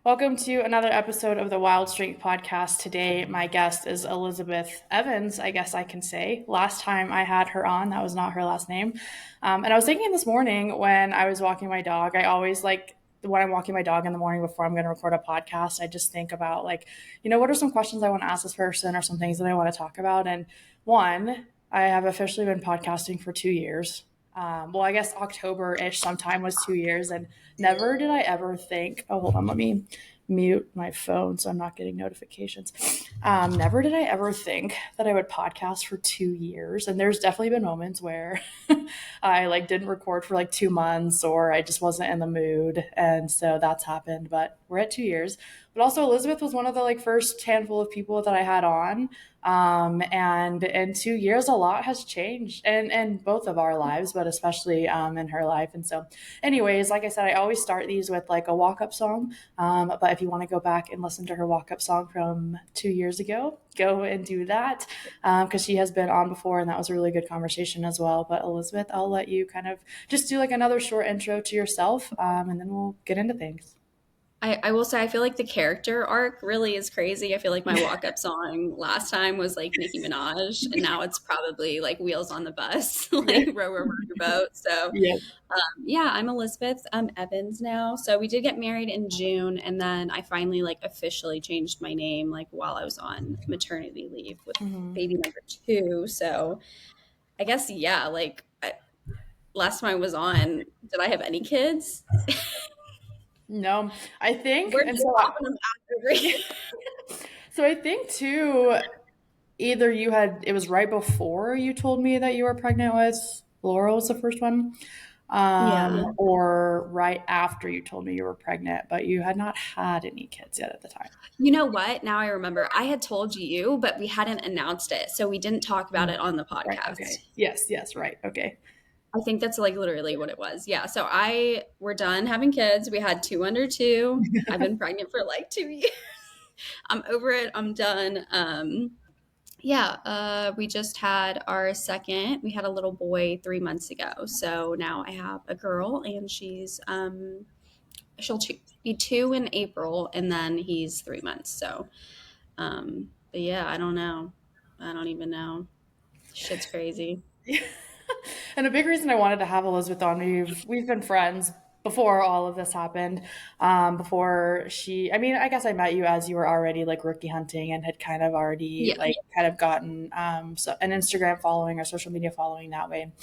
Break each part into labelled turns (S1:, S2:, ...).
S1: Welcome to another episode of the Wild Strength Podcast. Today, my guest is Elizabeth Evans, I guess I can say. Last time I had her on, that was not her last name. And I was thinking this morning when I was walking my dog, I always when I'm walking my dog in the morning before I'm going to record a podcast, I just think about what are some questions I want to ask this person or some things that I want to talk about. And one, I have officially been podcasting for 2 years. I guess October-ish sometime was 2 years, and never did I ever think. Oh, hold on, let me mute my phone so I'm not getting notifications. Never did I ever think that I would podcast for 2 years, and there's definitely been moments where I didn't record for 2 months, or I just wasn't in the mood, and so that's happened. But we're at 2 years. But also, Elizabeth was one of the first handful of people that I had on. And in 2 years, a lot has changed in both of our lives, but especially in her life. And so, anyways, like I said, I always start these with a walk up song. But if you want to go back and listen to her walk up song from 2 years ago, go and do that because she has been on before, and that was a really good conversation as well. But Elizabeth, I'll let you kind of just do another short intro to yourself, and then we'll get into things.
S2: I will say I feel like the character arc really is crazy. I feel like my walk-up song last time was like Nicki Minaj, and now it's probably like Wheels on the Bus,
S1: Yeah.
S2: like row your boat. So
S1: Yeah.
S2: yeah, I'm Elizabeth. I'm Evans now. So we did get married in June, and then I finally officially changed my name while I was on maternity leave with
S1: Mhm.
S2: baby number two. So I guess yeah, last time I was on, did I have any kids?
S1: No, I think,
S2: We're
S1: and
S2: just popping them out over here.
S1: so I think too. Either it was right before you told me that you were pregnant with Laurel was the first one,
S2: Yeah.
S1: or right after you told me you were pregnant, but you had not had any kids yet at the time.
S2: You know what? Now I remember. I had told you, but we hadn't announced it. So we didn't talk about
S1: Mm.
S2: it on the
S1: Right. Okay.
S2: podcast.
S1: Yes. Yes. Right. Okay.
S2: I think that's literally what it was. Yeah. So we're done having kids. We had two under two. I've been pregnant for 2 years. I'm over it. I'm done. Yeah. We just had our second. We had a little boy 3 months ago. So now I have a girl, and she'll be two in April, and then he's 3 months. So, but yeah, I don't know. I don't even know. Shit's crazy.
S1: And a big reason I wanted to have Elizabeth on, we've been friends before all of this happened. Before I mean, I guess I met you as you were already rookie hunting and had kind of already
S2: Yeah.
S1: kind of gotten an Instagram following or social media following that way.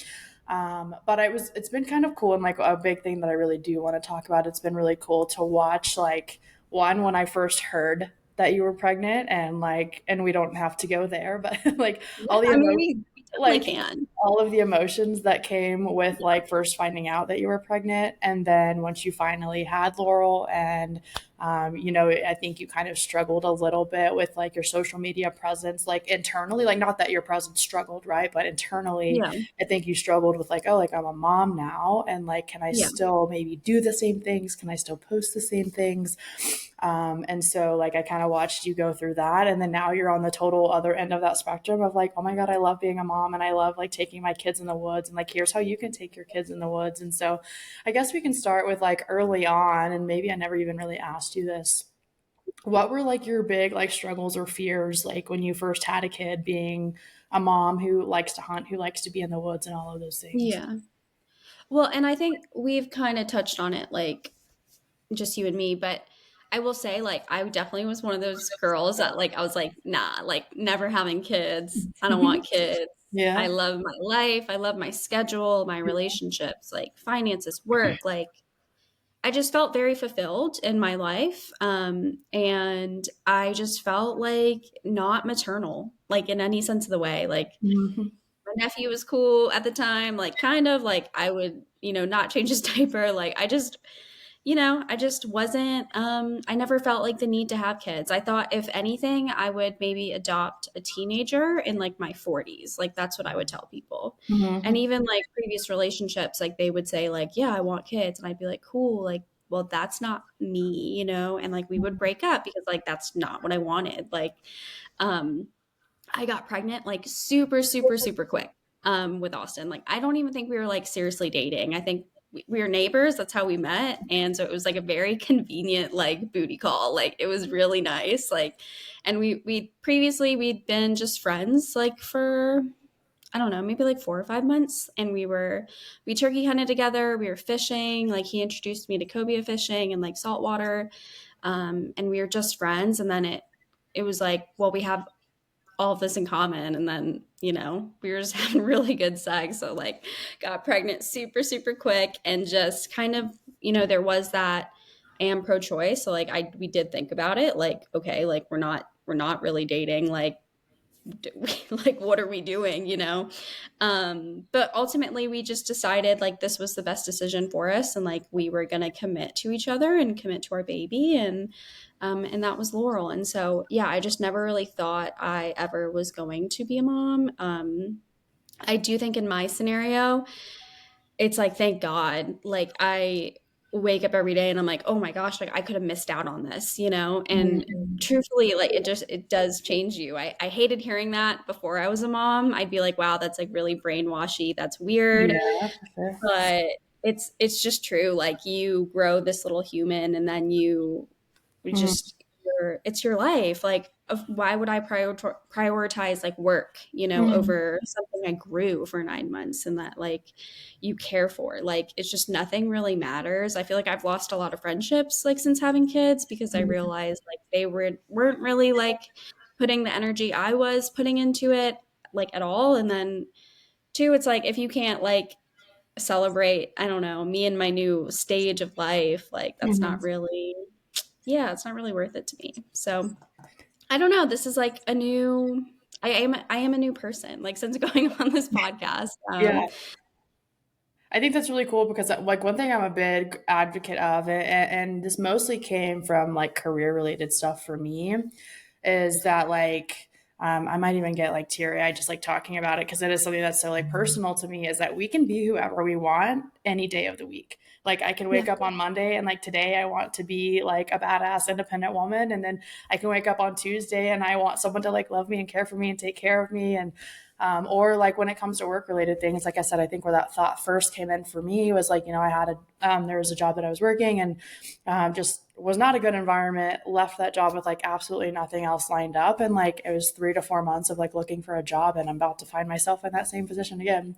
S1: But it's been kind of cool, and a big thing that I really do want to talk about. It's been really cool to watch one when I first heard that you were pregnant, and we don't have to go there, but
S2: Yeah.
S1: all the
S2: I mean,
S1: emotions,
S2: we definitely
S1: like
S2: can.
S1: all of the emotions that came with first finding out that you were pregnant, and then once you finally had Laurel, and I think you kind of struggled a little bit with your social media presence, internally, not that your presence struggled, right, but internally
S2: Yeah.
S1: I think you struggled with I'm a mom now, and can I
S2: Yeah.
S1: still maybe do the same things, can I still post the same things, and so I kind of watched you go through that, and then now you're on the total other end of that spectrum of oh my god, I love being a mom, and I love taking my kids in the woods, and here's how you can take your kids in the woods. And so I guess we can start with early on, and maybe I never even really asked you this. What were your big struggles or fears when you first had a kid, being a mom who likes to hunt, who likes to be in the woods, and all of those things?
S2: Yeah. Well, and I think we've kind of touched on it, just you and me, but I will say, I definitely was one of those girls that, I was nah, never having kids. I don't want kids. I
S1: Yeah.
S2: love my life. I love my schedule, my relationships, finances, work. I just felt very fulfilled in my life. And I just felt not maternal, in any sense of the way.
S1: Mhm.
S2: My nephew was cool at the time, kind of I would, not change his diaper. I just wasn't, I never felt the need to have kids. I thought if anything, I would maybe adopt a teenager in my 40s. That's what I would tell people. And
S1: Mhm.
S2: even previous relationships, they would say yeah, I want kids. And I'd be cool. Well, that's not me, and we would break up because that's not what I wanted. Um, I got pregnant super, super, super quick with Austin. I don't even think we were seriously dating. I think we were neighbors. That's how we met. And so it was like a very convenient like booty call. Like it was really nice. Like, and we previously we'd been just friends like for I don't know, maybe like 4 or 5 months. And we turkey hunted together. We were fishing. Like he introduced me to cobia fishing and like saltwater. And we were just friends. And then it was like, well, we have all of this in common. And then, we were just having really good sex. So like got pregnant super, super quick and just kind of, there was that I am pro choice. So like we did think about it. Like, okay, like we're not really dating. Like, like what are we doing, but ultimately we just decided like this was the best decision for us and like we were going to commit to each other and commit to our baby and that was Laurel. And so yeah, I just never really thought I ever was going to be a mom. I do think in my scenario it's like thank God. Like I wake up every day and I'm like, oh my gosh, like I could have missed out on this, And
S1: Mhm.
S2: truthfully, like it does change you. I hated hearing that before I was a mom. I'd be like, wow, that's like really brainwashy. That's weird.
S1: Yeah, for sure.
S2: But it's just true. Like you grow this little human and then we
S1: Mhm.
S2: just it's your life. Like why would I prioritize like work,
S1: Mhm.
S2: over something I grew for 9 months and that like you care for? Like it's just nothing really matters. I feel like I've lost a lot of friendships like since having kids because I
S1: Mhm.
S2: realized like they weren't really like putting the energy I was putting into it like at all. And then two, it's like if you can't like celebrate, I don't know, me and my new stage of life, like that's
S1: Mhm.
S2: not really, yeah, it's not really worth it to me. So I don't know. This is like a new. I am a new person. Like since going on this podcast.
S1: Yeah. I think that's really cool because like one thing I'm a big advocate of, and this mostly came from like career related stuff for me, is that like I might even get like teary eyed just like talking about it because it is something that's so like personal to me. Is that we can be whoever we want any day of the week. Like I can
S2: Yeah,
S1: wake up on Monday and like today I want to be like a badass independent woman, and then I can wake up on Tuesday and I want someone to like love me and care for me and take care of me and or like when it comes to work related things, like I said, I think where that thought first came in for me was like, I had there was a job that I was working and just was not a good environment, left that job with like absolutely nothing else lined up. And like it was 3 to 4 months of like looking for a job and I'm about to find myself in that same position again.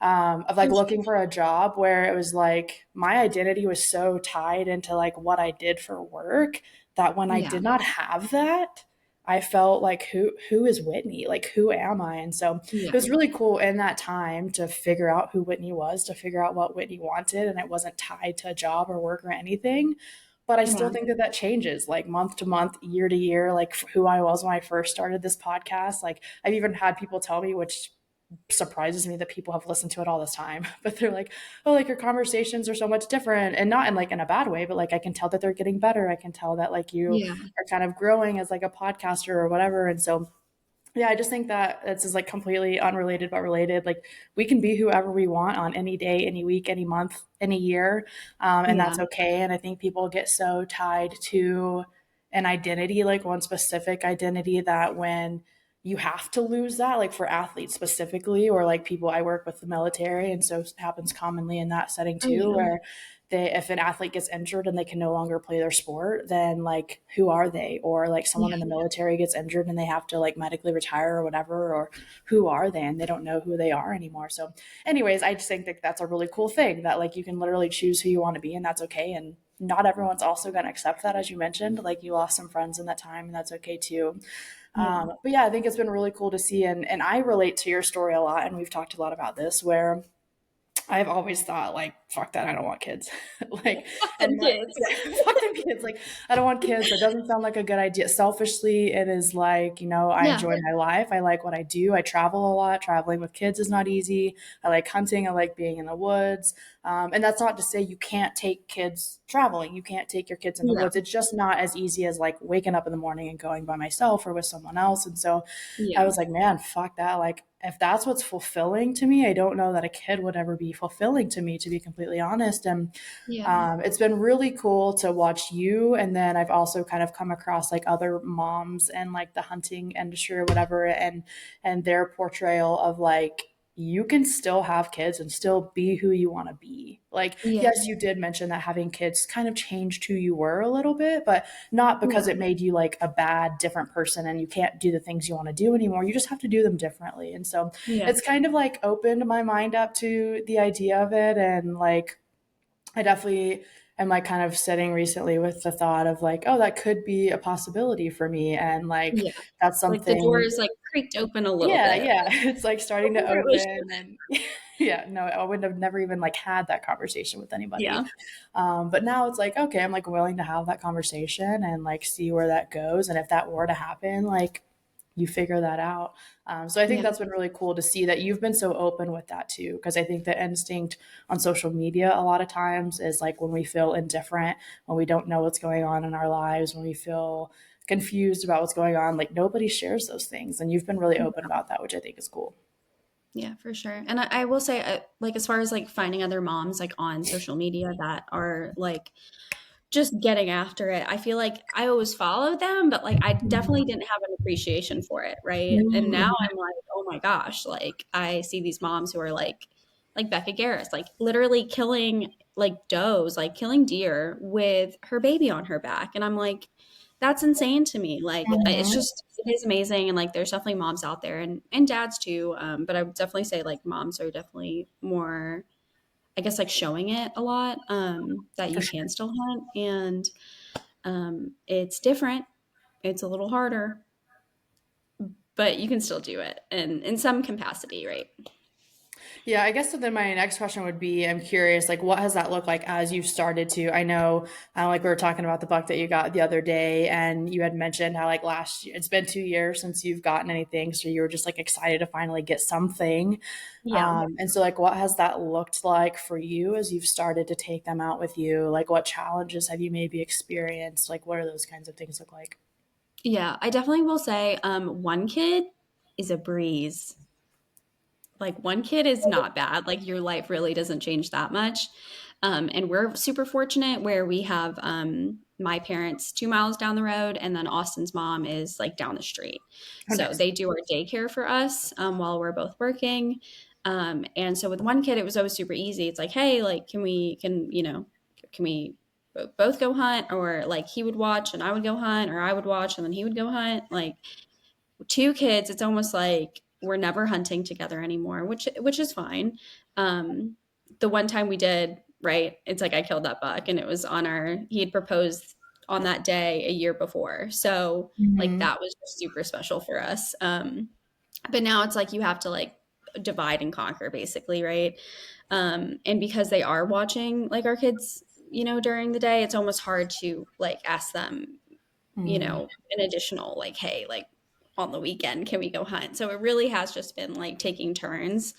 S1: Of like looking for a job where it was like my identity was so tied into like what I did for work that when I
S2: yeah,
S1: did not have that, I felt like who is Whitney? Like who am I? And so it
S2: yeah,
S1: was really cool in that time to figure out who Whitney was, to figure out what Whitney wanted, and it wasn't tied to a job or work or anything. But I still
S2: yeah,
S1: think that that changes like month to month, year to year, like who I was when I first started this podcast. Like I've even had people tell me, which surprises me that people have listened to it all this time, but they're like, oh, like your conversations are so much different, and not in like in a bad way, but like I can tell that they're getting better. I can tell that like you
S2: yeah,
S1: are kind of growing as like a podcaster or whatever. And so yeah, I just think that this is like completely unrelated but related. Like we can be whoever we want on any day, any week, any month, any year, and
S2: yeah,
S1: that's okay. And I think people get so tied to an identity, like one specific identity, that when you have to lose that, like for athletes specifically, or like people I work with the military, and so it happens commonly in that setting
S2: oh
S1: too,
S2: yeah,
S1: where if an athlete gets injured and they can no longer play their sport, then like who are they? Or like someone
S2: yeah,
S1: in the military gets injured and they have to like medically retire or whatever, or who are they? And they don't know who they are anymore. So, anyways, I just think that that's a really cool thing that like you can literally choose who you want to be, and that's okay. And not everyone's also going to accept that, as you mentioned. Like you lost some friends in that time, and that's okay too.
S2: yeah.
S1: But yeah, I think it's been really cool to see, and I relate to your story a lot, and we've talked a lot about this where I've always thought like, fuck that, I don't want kids. Like,
S2: Fuck them
S1: and my,
S2: kids.
S1: yeah, fuck them kids. Like, I don't want kids. That doesn't sound like a good idea. Selfishly, it is like, I
S2: Yeah,
S1: enjoy my life. I like what I do. I travel a lot. Traveling with kids is not easy. I like hunting. I like being in the woods. And that's not to say you can't take kids traveling. You can't take your kids in the
S2: yeah,
S1: woods. It's just not as easy as like waking up in the morning and going by myself or with someone else. And so I
S2: yeah,
S1: was like, man, fuck that. Like, if that's what's fulfilling to me, I don't know that a kid would ever be fulfilling to me, to be completely honest. And
S2: yeah,
S1: it's been really cool to watch you. And then I've also kind of come across like other moms and like the hunting industry or whatever, and their portrayal of like you can still have kids and still be who you want to be. Like,
S2: Yeah.
S1: yes, you did mention that having kids kind of changed who you were a little bit, but not because
S2: Yeah.
S1: it made you like a bad, different person and you can't do the things you want to do anymore. You just have to do them differently. And so
S2: Yeah.
S1: it's kind of like opened my mind up to the idea of it. And like, I definitely am like kind of sitting recently with the thought of like, oh, that could be a possibility for me. And like,
S2: Yeah.
S1: that's
S2: Like the door
S1: something.
S2: is like creaked open a little
S1: Yeah,
S2: bit.
S1: yeah. It's like starting to
S2: Before it was
S1: open and yeah, no, I would have never even like had that conversation with anybody.
S2: yeah.
S1: But now it's like, okay, I'm like willing to have that conversation and like see where that goes. And if that were to happen, like you figure that out. So I think
S2: Yeah.
S1: that's been really cool to see that you've been so open with that too. Because I think the instinct on social media a lot of times is like when we feel indifferent, when we don't know what's going on in our lives, when we feel confused about what's going on, like nobody shares those things. And you've been really open about that, which I think is cool.
S2: Yeah, for sure. And I will say, like, as far as like finding other moms like on social media that are like just getting after it, I feel like I always followed them, but like I definitely didn't have an appreciation for it, right? And now
S1: Mhm.
S2: I'm like, oh my gosh, like I see these moms who are like Becca Garris, like literally killing like does, like killing deer with her baby on her back. And I'm like, that's insane to me. Like it's
S1: Mhm.
S2: just it is amazing, and like there's definitely moms out there and dads too. But I would definitely say like moms are definitely more, I guess, like showing it a lot, that
S1: For
S2: you
S1: sure.
S2: can still hunt, and it's different. It's a little harder, but you can still do it, and in some capacity, right?
S1: Yeah, I guess so then my next question would be, I'm curious, like what has that looked like as you've started to, I know, like we were talking about the buck that you got the other day and you had mentioned how like last year, it's been 2 years since you've gotten anything. So you were just like excited to finally get something.
S2: Yeah.
S1: And so like what has that looked like for you as you've started to take them out with you? Like what challenges have you maybe experienced? Like what are those kinds of things look like?
S2: Yeah, I definitely will say one kid is a breeze. Like one kid is not bad. Like your life really doesn't change that much. And we're super fortunate where we have my parents 2 miles down the road, and then Austin's mom is like down the street.
S1: Oh,
S2: So
S1: nice.
S2: they do our daycare for us while we're both working. And so with one kid, it was always super easy. It's like, hey, like, can we both go hunt? Or like he would watch and I would go hunt, or I would watch and then he would go hunt. Like, two kids, it's almost like we're never hunting together anymore, which is fine. Um, the one time we did, right? It's like I killed that buck, and it was on our. He had proposed on that day a year before, so like
S1: Mhm.
S2: that was just super special for us. But now it's like you have to like divide and conquer, basically, right? And because they are watching like our kids, during the day, it's almost hard to like ask them,
S1: Mhm.
S2: an additional like, hey, like on the weekend, can we go hunt? So it really has just been like taking turns,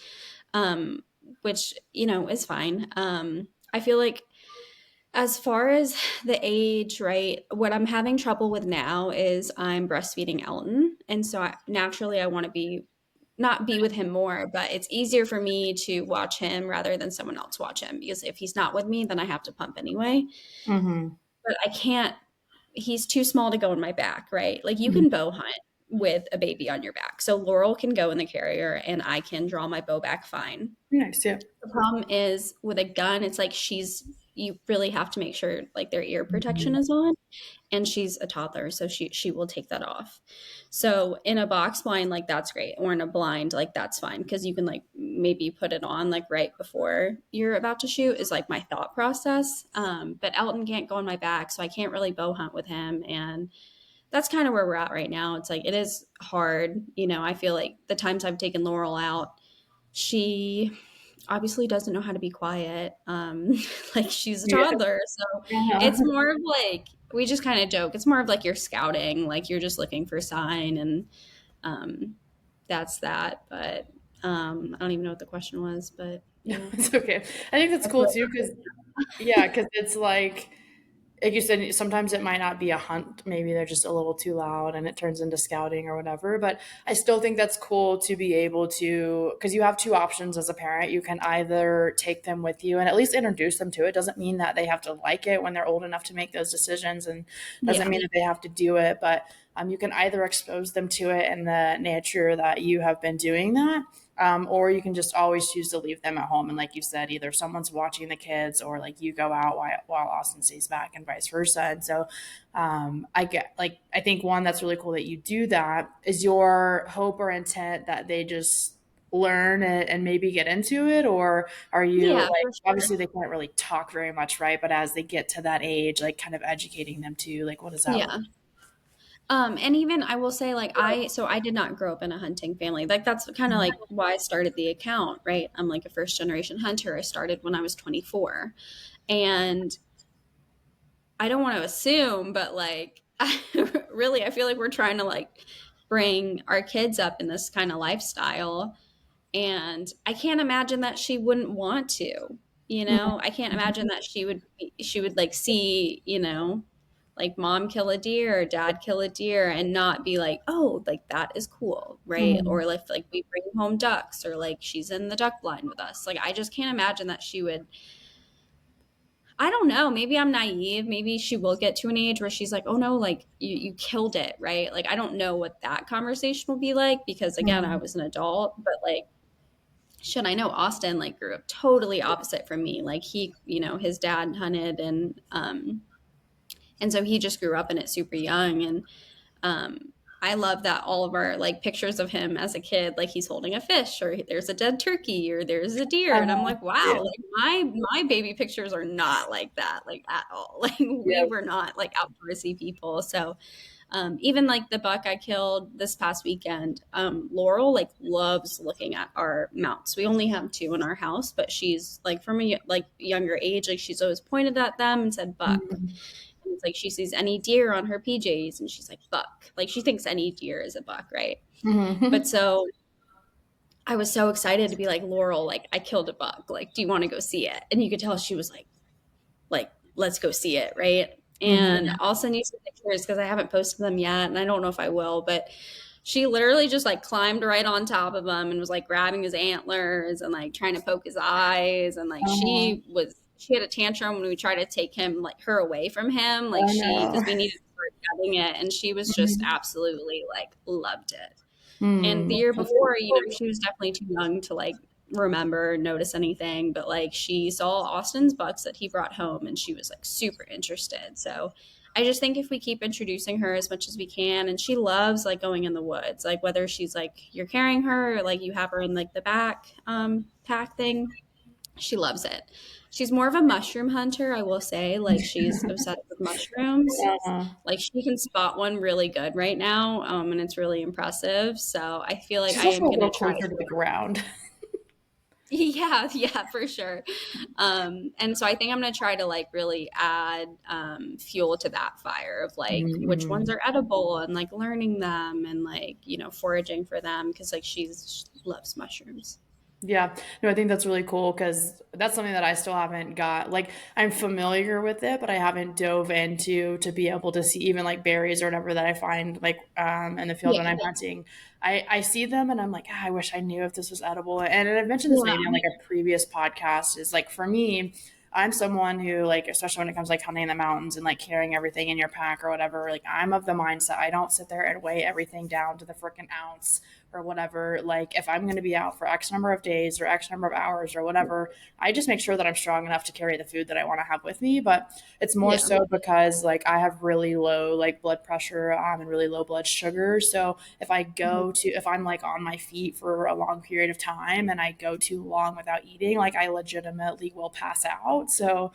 S2: um, which, is fine. I feel like as far as the age, right, what I'm having trouble with now is I'm breastfeeding Elton. And so naturally I want to not be with him more, but it's easier for me to watch him rather than someone else watch him, because if he's not with me, then I have to pump anyway.
S1: Mhm.
S2: But I can't, he's too small to go in my back, right? Like you
S1: Mhm.
S2: can bow hunt with a baby on your back. So Laurel can go in the carrier and I can draw my bow back fine.
S1: Nice. Yeah.
S2: The problem is with a gun, it's like you really have to make sure like their ear protection
S1: Mhm.
S2: is on, and she's a toddler, so she will take that off. So in a box blind, like that's great, or in a blind, like that's fine, because you can like maybe put it on like right before you're about to shoot is like my thought process. But Elton can't go on my back, so I can't really bow hunt with him, and that's kind of where we're at right now. It's like it is hard, I feel like the times I've taken Laurel out, she obviously doesn't know how to be quiet. Like she's a
S1: Yeah.
S2: toddler. So it's
S1: Uh-huh.
S2: more of like, we just kind of joke. It's more of like you're scouting, like you're just looking for sign, and um, that's that. But I don't even know what the question was, but yeah.
S1: It's okay. I think that's
S2: That's
S1: cool
S2: what-
S1: too, because yeah, because it's like you said, sometimes it might not be a hunt. Maybe they're just a little too loud and it turns into scouting or whatever. But I still think that's cool to be able to, because you have two options as a parent. You can either take them with you and at least introduce them to it. Doesn't mean that they have to like it when they're old enough to make those decisions and doesn't
S2: Yeah.
S1: mean that they have to do it. But you can either expose them to it in the nature that you have been doing that, or you can just always choose to leave them at home. And like you said, either someone's watching the kids or like you go out while Austin stays back and vice versa. And so I get like, I think one that's really cool that you do that is your hope or intent that they just learn it and maybe get into it, or are you
S2: Yeah,
S1: like,
S2: for sure.
S1: obviously they can't really talk very much, right? But as they get to that age, like kind of educating them too, like what does that look
S2: Yeah. And even I will say, like, I did not grow up in a hunting family. Like, that's kind of like why I started the account, right? I'm like a first generation hunter. I started when I was 24. And I don't want to assume, but like, really, I feel like we're trying to like bring our kids up in this kind of lifestyle. And I can't imagine that she wouldn't want to,
S1: like?
S2: I can't imagine that she would like see, like mom kill a deer or dad kill a deer and not be like, oh, like that is cool, right? Or
S1: Mhm.
S2: if like we bring home ducks or like she's in the duck blind with us. Like I just can't imagine that she would. I don't know. Maybe I'm naive. Maybe she will get to an age where she's like, oh no, like you killed it, right? Like I don't know what that conversation will be like because again, I
S1: Mhm.
S2: was an adult, but like shit, I know Austin like grew up totally opposite from me. Like he, his dad hunted and so he just grew up in it super young. And I love that all of our like pictures of him as a kid, like he's holding a fish or there's a dead turkey or there's a deer. And I'm like,
S1: Yeah.
S2: wow, like my baby pictures are not like that, like at all. Like we
S1: Yeah.
S2: were not like outdoorsy people. So even like the buck I killed this past weekend, Laurel like loves looking at our mounts. We only have two in our house, but she's like from a like younger age, like she's always pointed at them and said buck.
S1: Mhm.
S2: And it's like she sees any deer on her PJs and she's like buck. Like she thinks any deer is a buck, right? But
S1: Mhm.
S2: so I was so excited to be like Laurel, like I killed a buck. Like, do you want to go see it? And you could tell she was like let's go see it, right? And
S1: Mhm.
S2: I'll send you some pictures because I haven't posted them yet and I don't know if I will, but she literally just like climbed right on top of him and was like grabbing his antlers and like trying to poke his eyes and like
S1: Oh,
S2: she had a tantrum when we tried to take him like her away from him, like
S1: I
S2: she
S1: know.
S2: because we needed to start cutting it and she was just
S1: Mhm.
S2: absolutely like loved it. And the
S1: Mm.
S2: year before, she was definitely too young to like remember, notice anything, but like she saw Austin's bucks that he brought home and she was like super interested. So I just think if we keep introducing her as much as we can, and she loves like going in the woods, like whether she's like you're carrying her or like you have her in like the back pack thing, she loves it. She's more of a mushroom hunter, I will say. Like she's obsessed with mushrooms.
S1: Uh,
S2: Like she can spot one really good right now, and it's really impressive. So I feel like
S1: she's
S2: I
S1: also
S2: am
S1: a
S2: gonna
S1: little
S2: try to.
S1: closer to the ground.
S2: Yeah, yeah, for sure. And so I think I'm gonna try to like really add fuel to that fire of like which ones
S1: Mhm.
S2: are edible and like learning them and like foraging for them because like she loves mushrooms.
S1: Yeah, no, I think that's really cool because that's something that I still haven't got. Like, I'm familiar with it, but I haven't dove into to be able to see even like berries or whatever that I find like in the field when
S2: Yeah,
S1: I'm hunting. I see them and I'm like, "Ah, I wish I knew if this was edible." And I've mentioned this
S2: yeah,
S1: maybe on like a previous podcast. Is like for me, I'm someone who like, especially when it comes like hunting in the mountains and like carrying everything in your pack or whatever. Like, I'm of the mindset I don't sit there and weigh everything down to the freaking ounce or whatever. Like if I'm going to be out for X number of days or X number of hours or whatever, I just make sure that I'm strong enough to carry the food that I want to have with me. But it's more
S2: yeah,
S1: so because like I have really low like blood pressure and really low blood sugar. So if I'm like on my feet for a long period of time and I go too long without eating, like I legitimately will pass out. So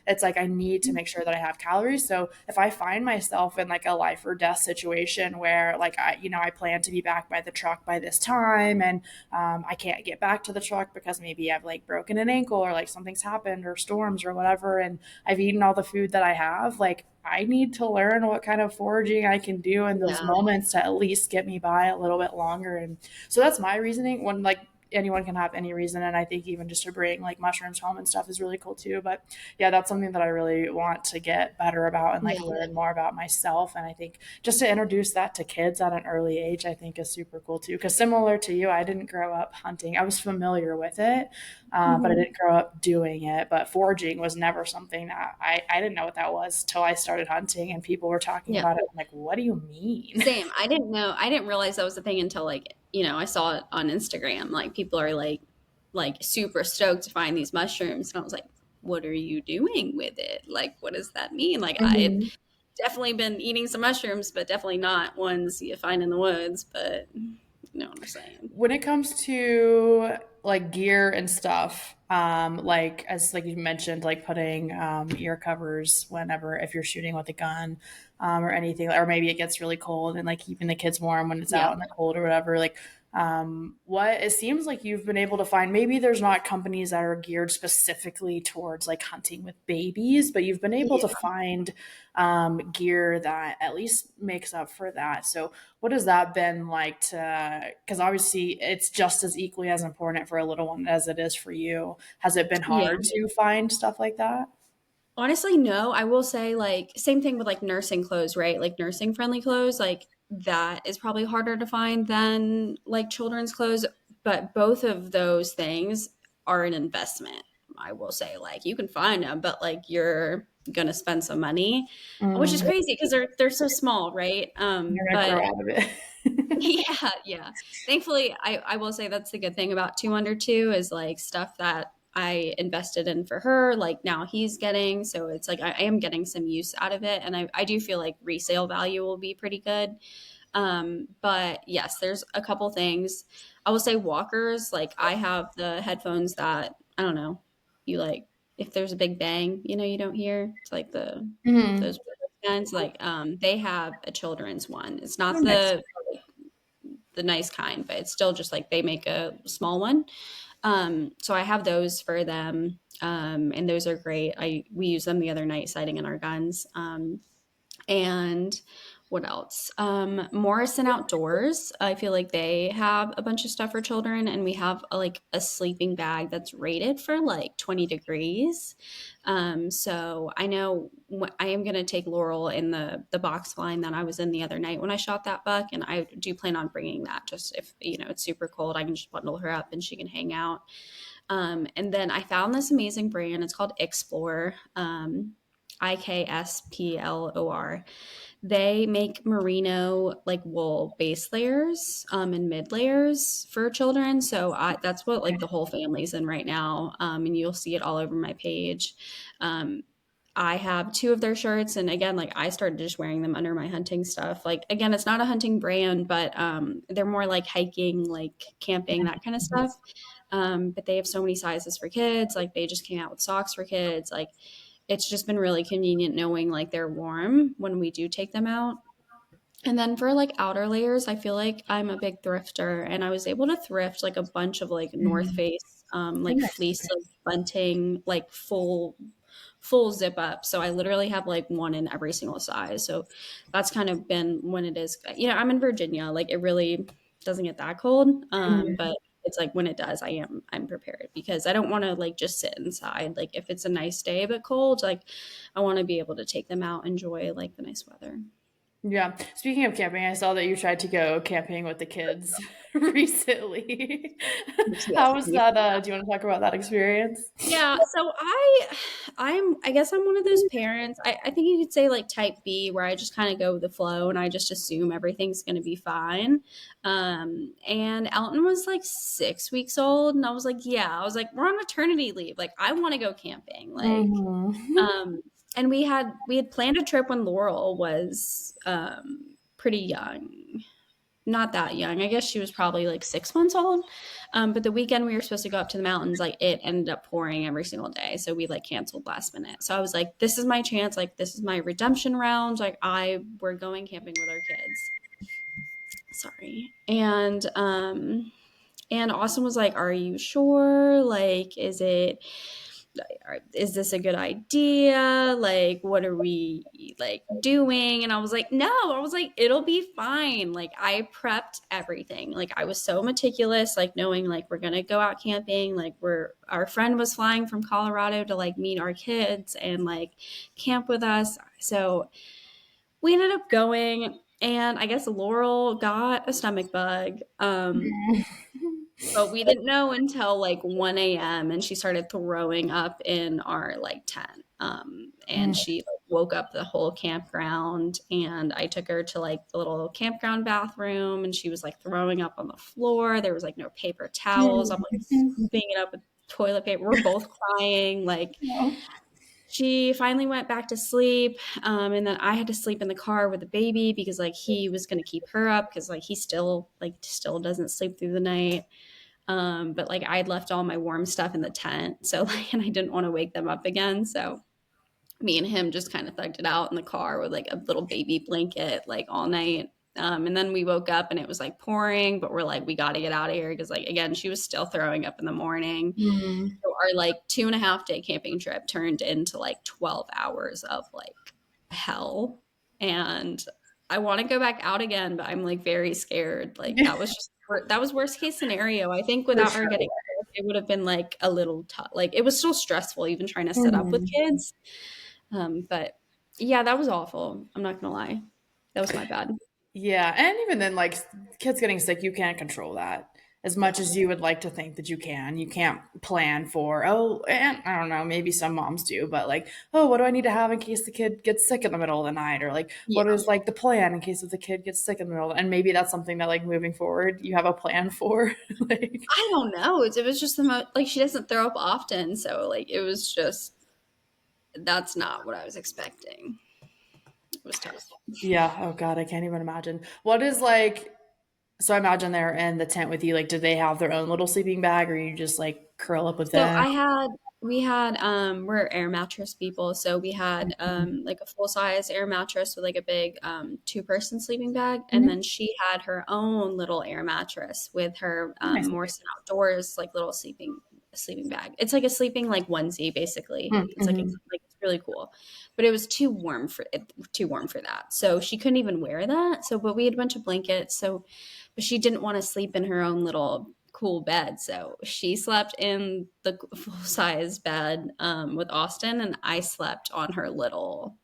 S1: it's like I need to make sure that I have calories. So if I find myself in like a life or death situation where like I plan to be back by the truck by this time and I can't get back to the truck because maybe I've like broken an ankle or like something's happened or storms or whatever, and I've eaten all the food that I have, like I need to learn what kind of foraging I can do in those
S2: yeah,
S1: moments to at least get me by a little bit longer. And so that's my reasoning. When like anyone can have any reason, and I think even just to bring like mushrooms home and stuff is really cool too. But yeah, that's something that I really want to get better about and like
S2: yeah.
S1: learn more about myself. And I think just to introduce that to kids at an early age, I think is super cool too. Because similar to you, I didn't grow up hunting. I was familiar with it, but I
S2: Mhm.
S1: didn't grow up doing it. But foraging was never something that I didn't know what that was till I started hunting and people were talking
S2: Yeah.
S1: about it. I'm like, what do you mean?
S2: Same. I didn't know. I didn't realize that was a thing until I saw it on Instagram. Like people are like super stoked to find these mushrooms, and I was like, "What are you doing with it? Like, what does that mean?" Like I had
S1: Mhm.
S2: definitely been eating some mushrooms, but definitely not ones you find in the woods. But you know what I'm saying?
S1: When it comes to like gear and stuff, like as like you mentioned, like putting ear covers whenever if you're shooting with a gun, or anything, or maybe it gets really cold and like keeping the kids warm when it's
S2: Yeah.
S1: out in the cold or whatever. Like, what it seems like you've been able to find. Maybe there's not companies that are geared specifically towards like hunting with babies, but you've been able to
S2: Yeah.
S1: find gear that at least makes up for that. So what has that been like to, because obviously it's just as equally as important for a little one as it is for you. Has it been
S2: Yeah.
S1: hard to find stuff like that?
S2: Honestly, no. I will say, like, same thing with like nursing clothes, right? Like nursing friendly clothes, like that is probably harder to find than like children's clothes. But both of those things are an investment. I will say, like, you can find them, but like you're gonna spend some money, which is
S1: Mm,
S2: crazy because they're so small, right?
S1: you're gonna grow
S2: But
S1: out of it.
S2: yeah, yeah. Thankfully, I will say that's the good thing about Two Under Two is like stuff that I invested in for her, like now he's getting. So it's like I am getting some use out of it. And I do feel like resale value will be pretty good. But yes, there's a couple things. I will say walkers, like I have the headphones that I don't know, you like if there's a big bang, you don't hear. It's like
S1: Mhm.
S2: those kinds, like they have a children's one. It's not
S1: Oh, nice.
S2: the nice kind, but it's still just like they make a small one. So I have those for them. And those are great. We use them the other night sighting in our guns. And what else? Morrison Outdoors. I feel like they have a bunch of stuff for children, and we have like a sleeping bag that's rated for like 20 degrees. So I know I am going to take Laurel in the box line that I was in the other night when I shot that buck, and I do plan on bringing that. Just if it's super cold, I can just bundle her up and she can hang out. And then I found this amazing brand. It's called Explore. Iksplor. They make merino like wool base layers and mid layers for children. So that's what like the whole family's in right now. And you'll see it all over my page. Um, I have two of their shirts, and again, like I started just wearing them under my hunting stuff. Like again, it's not a hunting brand, but they're more like hiking, like camping, that kind of stuff. But they have so many sizes for kids. Like they just came out with socks for kids. Like it's just been really convenient knowing like they're warm when we do take them out. And then for like outer layers, I feel like I'm a big thrifter, and I was able to thrift like a bunch of like North
S1: Mhm.
S2: Face,
S1: Oh,
S2: like
S1: nice.
S2: fleece like bunting, like full zip up. So I literally have like one in every single size. So that's kind of been when it is. I'm in Virginia. Like it really doesn't get that cold,
S1: Mhm.
S2: but it's like when it does, I'm prepared because I don't want to like just sit inside. Like if it's a nice day but cold, like I want to be able to take them out, enjoy like the nice weather.
S1: Yeah. Speaking of camping, I saw that you tried to go camping with the kids recently. How was
S2: PTSD.
S1: that? Do you want to talk about that experience?
S2: Yeah, so I guess I'm one of those parents. I think you could say like type B where I just kind of go with the flow and I just assume everything's gonna be fine. And Elton was like 6 weeks old and I was like, yeah, I was like, we're on maternity leave. Like I want to go camping.
S1: Mhm.
S2: Um and we had planned a trip when Laurel was pretty young, not that young. I guess she was probably like 6 months old. But the weekend we were supposed to go up to the mountains, like it ended up pouring every single day. So we like canceled last minute. So I was like, this is my chance. Like this is my redemption round. Like we're going camping with our kids. Sorry. And Austin was like, are you sure? Like, is this a good idea? Like, what are we like doing? And I was like, no, I was like, it'll be fine. Like, I prepped everything. Like, I was so meticulous, like knowing like we're gonna go out camping. Like, our friend was flying from Colorado to like meet our kids and like camp with us. So we ended up going, and I guess Laurel got a stomach bug. But we didn't know until like 1 a.m. and she started throwing up in our like tent. And
S1: Mm.
S2: she like, woke up the whole campground, and I took her to like the little campground bathroom, and she was like throwing up on the floor. There was like no paper towels. I'm like
S1: Mm.
S2: scooping it up with toilet paper. We're both crying. Like
S1: No.
S2: she finally went back to sleep, and then I had to sleep in the car with the baby because like he was going to keep her up because like he still doesn't sleep through the night. But like I had left all my warm stuff in the tent. So like, and I didn't want to wake them up again. So me and him just kind of thugged it out in the car with like a little baby blanket, like all night. And then we woke up and it was like pouring, but we're like, we got to get out of here because like, again, she was still throwing up in the morning.
S1: Mm.
S2: So our like 2.5 day camping trip turned into like 12 hours of like hell. And I want to go back out again, but I'm like very scared. Like
S1: Yeah,
S2: that was worst case scenario. I think
S1: for
S2: without her
S1: sure.
S2: getting sick, it would have been like a little tough. Like it was still stressful even trying to set up with
S1: Mhm.
S2: kids. But yeah, that was awful. I'm not gonna lie. That was my bad.
S1: Yeah, and even then, like kids getting sick, you can't control that as much
S2: Yeah.
S1: as you would like to think that you can. You can't plan for, oh, and I don't know, maybe some moms do, but like, oh, what do I need to have in case the kid gets sick in the middle of the night? Or like, what
S2: Yeah.
S1: is like the plan in case if the kid gets sick in the middle? And maybe that's something that like moving forward, you have a plan for. Like,
S2: I don't know. It was just the most like she doesn't throw up often, so like it was just that's not what I was expecting. It was tough.
S1: yeah, oh God, I can't even imagine. What is like, so I imagine they're in the tent with you. Like, did they have their own little sleeping bag or you just like curl up with
S2: So
S1: them?
S2: we had we're air mattress people, so we had like a full size air mattress with like a big two-person sleeping bag, and then
S1: Mhm.
S2: she had her own little air mattress with her
S1: Nice.
S2: Morrison Outdoors like little sleeping bag. It's like a sleeping like onesie basically. It's like
S1: Mm-hmm.
S2: it's really cool, but it was too warm for that, so she couldn't even wear that. So, but we had a bunch of blankets, so but she didn't want to sleep in her own little cool bed. So she slept in the full size bed with Austin, and I slept on her little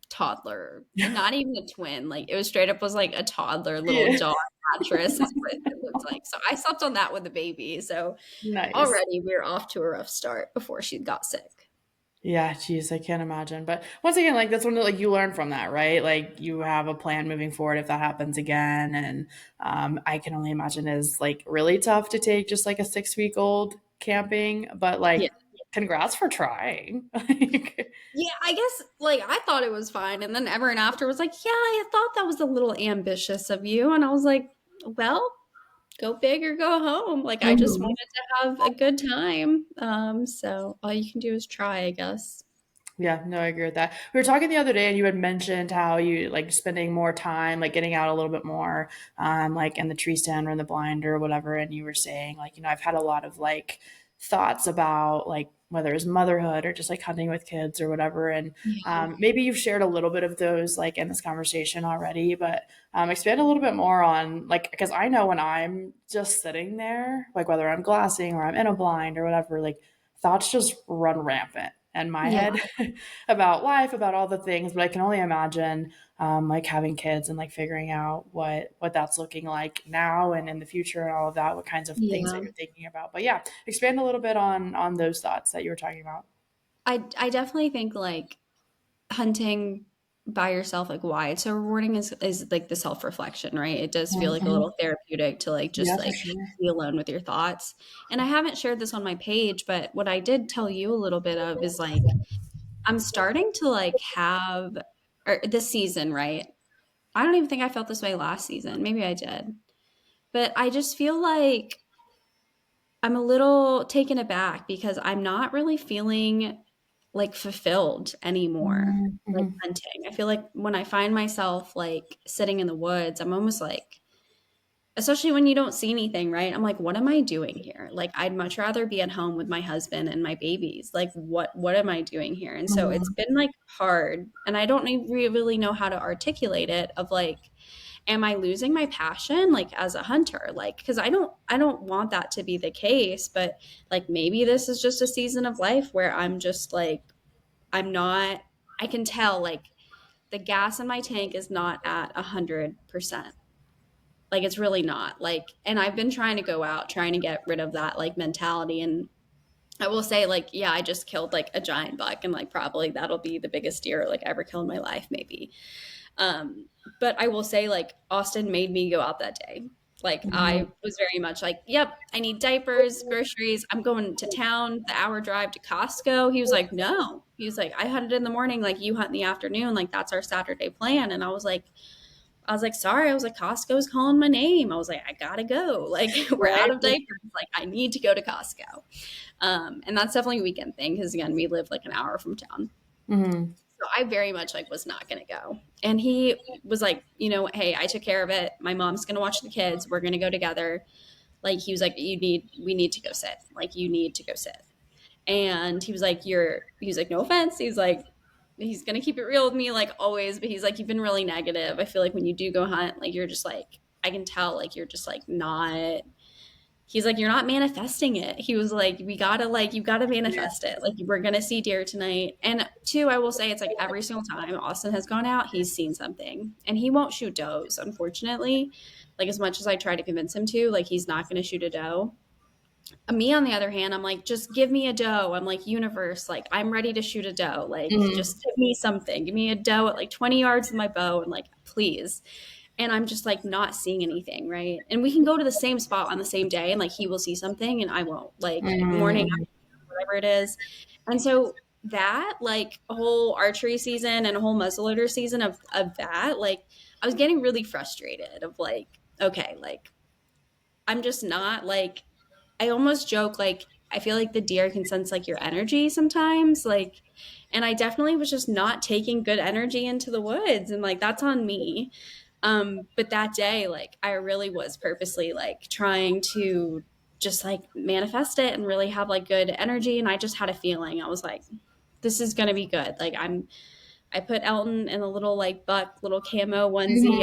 S2: toddler, not even a twin. Like it was straight up was like a toddler little
S1: Yeah.
S2: dog mattress is what it looked like. So I slept on that with the baby. So
S1: Nice.
S2: already we were off to a rough start before she got sick.
S1: Yeah, geez, I can't imagine. But once again, like that's one that like you learn from that, right? Like you have a plan moving forward if that happens again. And I can only imagine is like really tough to take just like a 6 week old camping. But
S2: Yeah.
S1: like, congrats for trying. Like,
S2: Yeah, I guess like I thought it was fine. And then everyone after was like, yeah, I thought that was a little ambitious of you. And I was like, well, go big or go home. Like I just
S1: mhm.
S2: wanted to have a good time. So all you can do is try, I guess.
S1: Yeah, no, I agree with that. We were talking the other day, and you had mentioned how you like spending more time, like getting out a little bit more, like in the tree stand or in the blind or whatever. And you were saying, like, I've had a lot of like thoughts about like whether it's motherhood or just like hunting with kids or whatever. And
S2: Yeah.
S1: maybe you've shared a little bit of those like in this conversation already, but expand a little bit more on like because I know when I'm just sitting there, like whether I'm glassing or I'm in a blind or whatever, like thoughts just run rampant in my
S2: Yeah.
S1: head about life, about all the things. But I can only imagine like having kids and like figuring out what that's looking like now and in the future and all of that. What kinds of things that
S2: Yeah.
S1: you're thinking about. But yeah, expand a little bit on those thoughts that you were talking about.
S2: I definitely think like hunting by yourself, like why it's so rewarding is like the self-reflection, right? It does feel like a
S1: Mhm.
S2: little therapeutic to like
S1: Yeah,
S2: just
S1: for
S2: like
S1: sure.
S2: be alone with your thoughts. And I haven't shared this on my page, but what I did tell you a little bit of is like I'm starting to like have or this season, right? I don't even think I felt this way last season. Maybe I did. But I just feel like I'm a little taken aback because I'm not really feeling like fulfilled anymore, like
S1: Mhm.
S2: hunting. I feel like when I find myself like sitting in the woods, I'm almost like, especially when you don't see anything, right? I'm like, what am I doing here? Like, I'd much rather be at home with my husband and my babies. Like, what am I doing here? And so it's
S1: Mhm.
S2: been like hard, and I don't really know how to articulate it. Of like, am I losing my passion like as a hunter? Like cuz I don't want that to be the case, but like maybe this is just a season of life where I'm just like I'm not I can tell like the gas in my tank is not at 100%. Like it's really not. Like, and I've been trying to go out, trying to get rid of that like mentality. And I will say, like, yeah, I just killed like a giant buck, and like probably that'll be the biggest deer like ever killed in my life, maybe. Um, but I will say, like, Austin made me go out that day. Like,
S1: Mhm.
S2: I was very much like, yep, I need diapers, groceries. I'm going to town, the hour drive to Costco. He was like, no. He was like, I hunted in the morning, like, you hunt in the afternoon. Like, that's our Saturday plan. And I was like, sorry. I was like, Costco's calling my name. I was like, I gotta go. Like, we're out of
S1: Right.
S2: diapers. Like, I need to go to Costco. And that's definitely a weekend thing because, again, we live like an hour from town.
S1: Mhm.
S2: So I very much like was not going to go. And he was like, hey, I took care of it. My mom's going to watch the kids. We're going to go together. Like he was like, we need to go sit. Like you need to go sit. And he was like, he's like, no offense. He's going to keep it real with me like always. But he's like, you've been really negative. I feel like when you do go hunt, like you're just like, I can tell like you're just like not, he's like, you're not manifesting it. He was like, we gotta like, you gotta
S1: Yeah.
S2: manifest it. Like we're gonna see deer tonight. And two, I will say it's like every single time Austin has gone out, he's seen something. And he won't shoot does, unfortunately. Like as much as I try to convince him to, like he's not gonna shoot a doe. Me on the other hand, I'm like, just give me a doe. I'm like, universe, like I'm ready to shoot a doe. Like
S1: Mhm.
S2: just give me something. Give me a doe at like 20 yards with my bow and like please. And I'm just like not seeing anything, right? And we can go to the same spot on the same day and like he will see something and I won't. Like morning,
S1: Mhm.
S2: whatever it is. And so that like a whole archery season and a whole muzzleloader season of that, like I was getting really frustrated of like, okay, like I'm just not like I almost joke like I feel like the deer can sense like your energy sometimes, like, and I definitely was just not taking good energy into the woods, and like that's on me. But that day, like I really was purposely like trying to just like manifest it and really have like good energy, and I just had a feeling. I was like, this is gonna be good. Like I put Elton in a little like buck, little camo onesie.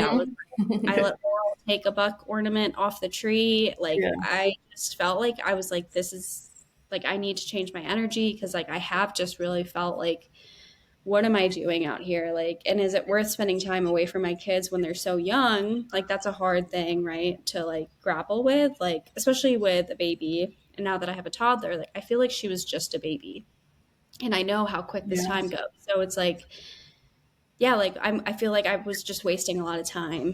S1: Mhm.
S2: I let Laurel take a buck ornament off the tree. Like
S1: Yeah.
S2: I just felt like I was like, this is like I need to change my energy because like I have just really felt like what am I doing out here? Like, and is it worth spending time away from my kids when they're so young? Like that's a hard thing, right? To like grapple with, like especially with a baby. And now that I have a toddler, like I feel like she was just a baby. And I know how quick this time
S1: Yes.
S2: goes. So it's like yeah, like I feel like I was just wasting a lot of time,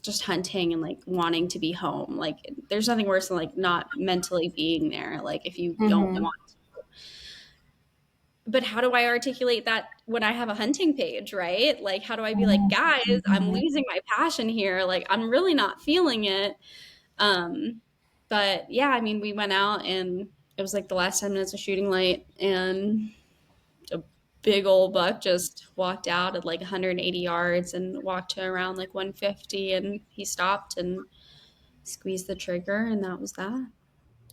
S2: just hunting and like wanting to be home. Like there's nothing worse than like not mentally being there. Like if you don't
S1: Mhm.
S2: want to. But how do I articulate that when I have a hunting page, right? Like how do I be like, guys, I'm
S1: Mhm.
S2: losing my passion here. Like I'm really not feeling it. Um, but yeah, I mean, we went out and it was like the last 10 minutes of shooting light and a big old buck just walked out at like 180 yards and walked to around like 150 and he stopped and squeezed the trigger and that was that.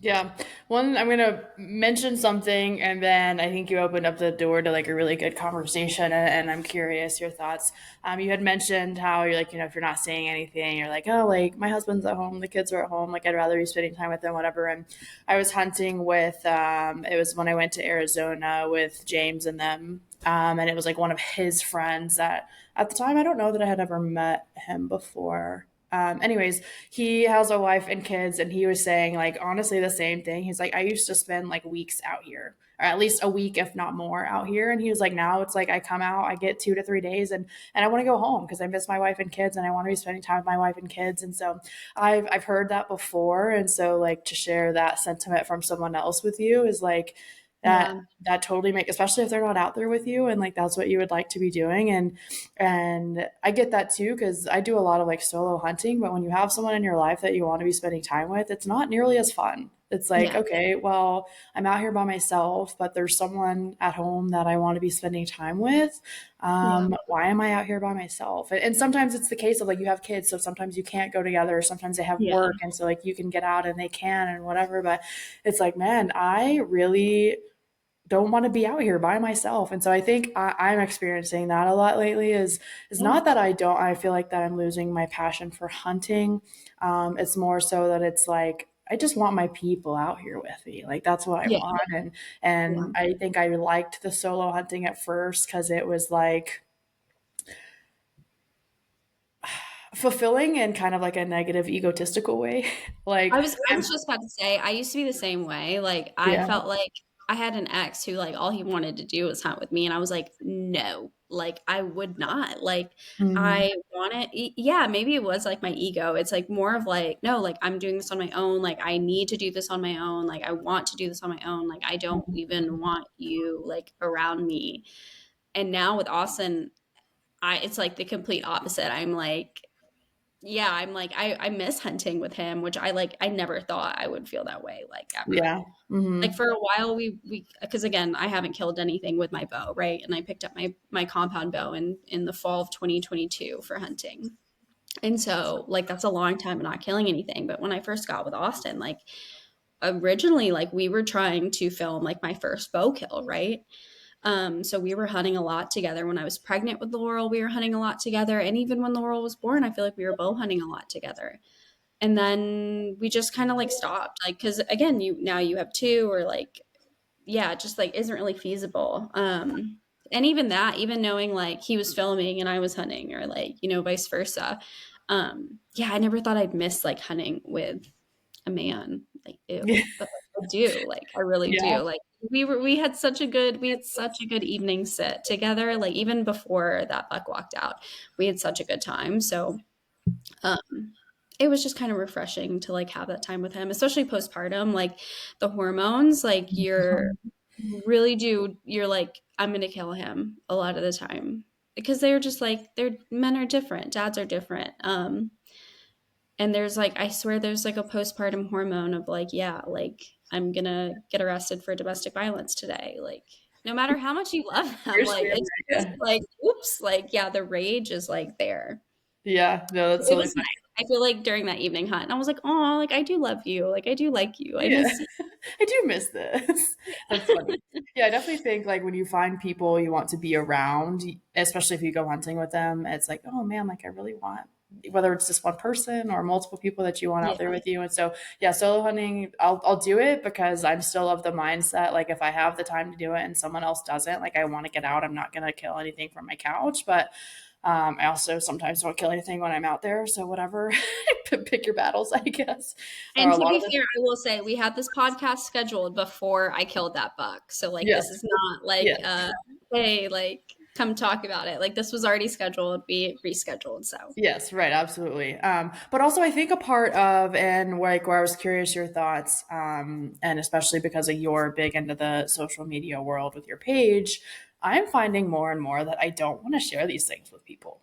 S1: Yeah. One, I'm gonna mention something, and then I think you opened up the door to like a really good conversation, and I'm curious your thoughts. You had mentioned how you're like, if you're not saying anything, you're like, oh, like my husband's at home, the kids are at home, like I'd rather be spending time with them, whatever. And I was hunting with, it was when I went to Arizona with James and them, and it was like one of his friends that at the time I don't know that I had ever met him before. Anyways, he has a wife and kids, and he was saying, like, honestly, the same thing. He's like, I used to spend like weeks out here, or at least a week, if not more, out here. And he was like, now it's like I come out, I get 2 to 3 days, and I want to go home because I miss my wife and kids, and I want to be spending time with my wife and kids. And so I've heard that before, and so like to share that sentiment from someone else with you is like that
S2: Yeah.
S1: that totally make, especially if they're not out there with you and like that's what you would like to be doing. And I get that too, because I do a lot of like solo hunting, but when you have someone in your life that you want to be spending time with, it's not nearly as fun. It's like,
S2: Yeah.
S1: okay, well, I'm out here by myself, but there's someone at home that I want to be spending time with.
S2: Yeah.
S1: Why am I out here by myself? And sometimes it's the case of like you have kids, so sometimes you can't go together, or sometimes they have
S2: Yeah.
S1: work, and so like you can get out and they can and whatever. But it's like, man, I really don't want to be out here by myself. And so I think I'm experiencing that a lot lately is
S2: Yeah.
S1: not that I feel like that I'm losing my passion for hunting. It's more so that it's like I just want my people out here with me. Like that's what I
S2: Yeah.
S1: want.
S2: Yeah.
S1: And I think I liked the solo hunting at first because it was like fulfilling in kind of like a negative egotistical way.
S2: I
S1: Like,
S2: was I was just about to say, I used to be the same way. Like, I
S1: yeah.
S2: felt like I had an ex who, like, all he wanted to do was hunt with me, and I was like, "No." Like, I would not. Like,
S1: Mhm.
S2: I wanted yeah, maybe it was, like, my ego. It's, like, more of, like, "No, like, I'm doing this on my own. Like, I need to do this on my own. Like, I want to do this on my own. Like, I don't even want you, like, around me." And now with Austin, I it's, like, the complete opposite. I'm like yeah, I'm like, I miss hunting with him, which I never thought I would feel that way, like, ever.
S1: Yeah.
S2: Like,
S1: Mhm.
S2: for a while, because again, I haven't killed anything with my bow, right? And I picked up my compound bow in the fall of 2022 for hunting. And so, like, that's a long time of not killing anything. But when I first got with Austin, like, originally, like, we were trying to film, like, my first bow kill, right? So we were hunting a lot together. When I was pregnant with Laurel, we were hunting a lot together. And even when Laurel was born, I feel like we were bow hunting a lot together. And then we just kind of like stopped, like, because again, you have two, or like, yeah, it just like isn't really feasible. And even that, even knowing like he was filming and I was hunting, or like, vice versa. Yeah, I never thought I'd miss like hunting with a man. Like, ew. But like, I do. Like, I really
S1: Yeah.
S2: do. Like, we had such a good evening sit together. Like, even before that buck walked out, we had such a good time. So um, it was just kind of refreshing to like have that time with him, especially postpartum. Like, the hormones, like, you're like, I'm gonna kill him a lot of the time, because they're just like, men are different, dads are different. And there's like, I swear there's like a postpartum hormone of like, yeah, like, I'm gonna get arrested for domestic violence today. Like, no matter how much you love them,
S1: Seriously,
S2: like, it's just
S1: yeah.
S2: like, oops, like, yeah, the rage is like there.
S1: Yeah. No, that's
S2: It
S1: totally
S2: was nice. I feel like during that evening hunt, I was like, "Oh, like, I do love you. Like, I do like you. I
S1: yeah.
S2: miss you."
S1: I do miss this. That's funny. Yeah, I definitely think like when you find people you want to be around, especially if you go hunting with them, it's like, oh man, like I really want whether it's just one person or multiple people that you want out there
S2: Yeah,
S1: with you. And so yeah, solo hunting, I'll do it because I'm still of the mindset like if I have the time to do it and someone else doesn't, like I want to get out. I'm not gonna kill anything from my couch, but I also sometimes don't kill anything when I'm out there. So whatever, pick your battles, I guess. Or
S2: and
S1: a
S2: to
S1: lot
S2: be
S1: of the
S2: fair, I will say we had this podcast scheduled before I killed that buck. So, like,
S1: yes,
S2: this is not like,
S1: yes.
S2: "Hey, like, come talk about it." Like, this was already scheduled, we rescheduled, so
S1: Yes, right, absolutely. But also, I think a part of and like where I was curious your thoughts, and especially because of you're big into the social media world with your page, I'm finding more and more that I don't want to share these things with people.